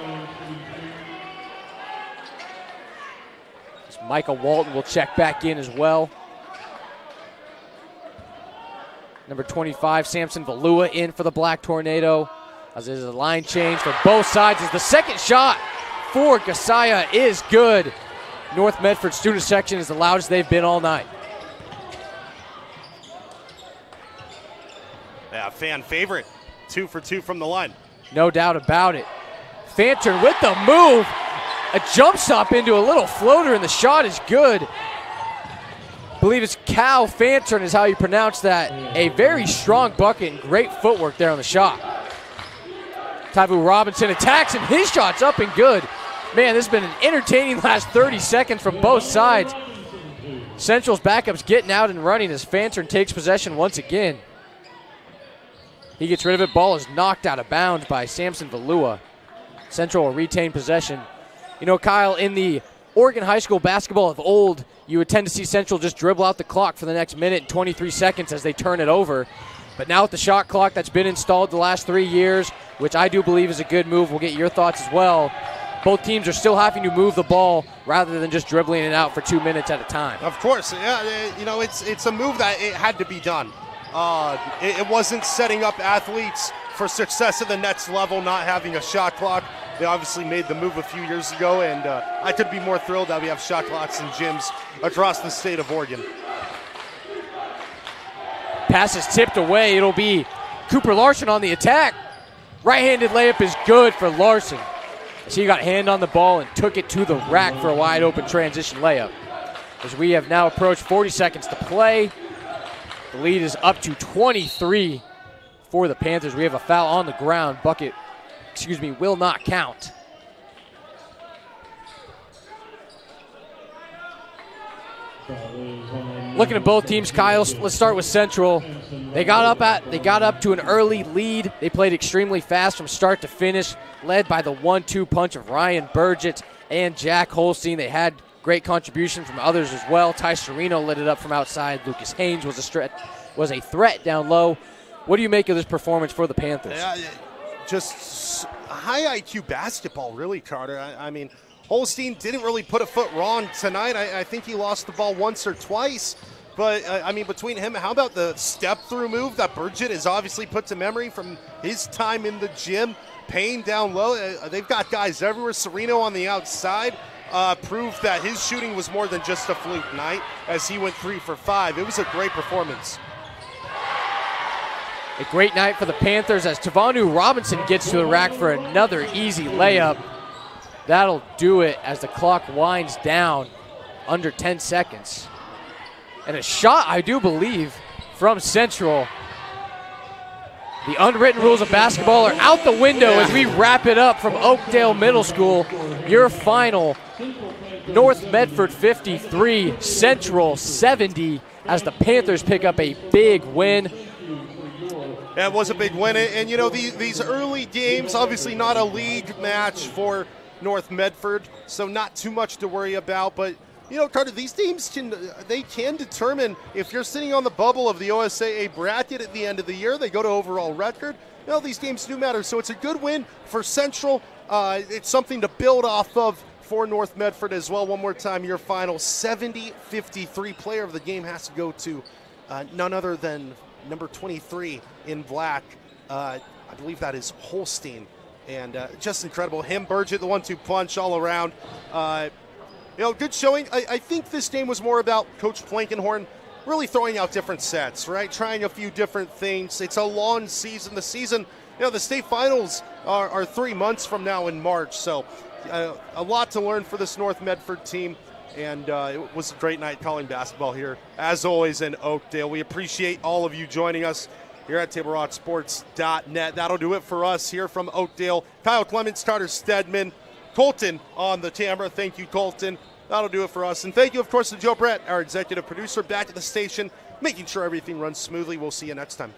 Micah Walton will check back in as well. Number 25, Samson Valua in for the Black Tornado. As there's a line change for both sides. As the second shot for Gasaya is good. North Medford student section is the loudest they've been all night. Yeah, fan favorite. 2 for 2 from the line. No doubt about it. Fantern with the move. A jump stop into a little floater, and the shot is good. I believe it's Cal Fantern is how you pronounce that. A very strong bucket and great footwork there on the shot. Tyvu Robinson attacks, and his shot's up and good. Man, this has been an entertaining last 30 seconds from both sides. Central's backups getting out and running as Fantern takes possession once again. He gets rid of it. Ball is knocked out of bounds by Samson Valua. Central will retain possession You know, Kyle, in the Oregon high school basketball of old, you would tend to see Central just dribble out the clock for the next minute and 23 seconds as they turn it over. But now with the shot clock that's been installed the last 3 years, which I do believe is a good move, we'll get your thoughts as well. Both teams are still having to move the ball rather than just dribbling it out for 2 minutes at a time. Of course, yeah. You know, it's a move that it had to be done. It wasn't setting up athletes for success at the next level, not having a shot clock. They obviously made the move a few years ago, and I could be more thrilled that we have shot clocks in gyms across the state of Oregon. Pass is tipped away. It'll be Cooper Larson on the attack. Right-handed layup is good for Larson. So he got hand on the ball and took it to the rack for a wide-open transition layup. As we have now approached 40 seconds to play, the lead is up to 23 for the Panthers. We have a foul on the ground. Bucket, will not count. Looking at both teams, Kyle, let's start with Central. They got up to an early lead. They played extremely fast from start to finish, led by the 1-2 punch of Ryan Burgett and Jack Holstein. They had great contribution from others as well. Ty Serino lit it up from outside. Lucas Haynes was a threat down low. What do you make of this performance for the Panthers? Just high IQ basketball, really, Carter. I mean, Holstein didn't really put a foot wrong tonight. I think he lost the ball once or twice. But, I mean, between him, how about the step-through move that Burgett has obviously put to memory from his time in the gym? Payne down low. They've got guys everywhere. Serino on the outside proved that his shooting was more than just a fluke night as he went 3 for 5. It was a great performance. A great night for the Panthers as Tavanu Robinson gets to the rack for another easy layup. That'll do it as the clock winds down under 10 seconds. And a shot, I do believe, from Central. The unwritten rules of basketball are out the window as we wrap it up from Oakdale Middle School. Your final, North Medford 53, Central 70, as the Panthers pick up a big win. Yeah, it was a big win. And you know, these early games, obviously not a league match for North Medford, so not too much to worry about. But, you know, Carter, these teams can determine if you're sitting on the bubble of the OSAA bracket at the end of the year. They go to overall record. You know, these games do matter. So it's a good win for Central. It's something to build off of for North Medford as well. One more time, your final 70-53 player of the game has to go to none other than number 23 in black. I believe that is Holstein. And just incredible. Him, Burgett, the 1-2 punch all around. You know, good showing. I think this game was more about Coach Plankenhorn really throwing out different sets, right? Trying a few different things. It's a long season. The season, you know, the state finals are 3 months from now in March. So a lot to learn for this North Medford team. And it was a great night calling basketball here, as always, in Oakdale. We appreciate all of you joining us here at TableRockSports.net. That'll do it for us here from Oakdale. Kyle Clements, Carter Stedman, Colton on the camera. Thank you, Colton. That'll do it for us. And thank you, of course, to Joe Brett, our executive producer, back at the station, making sure everything runs smoothly. We'll see you next time.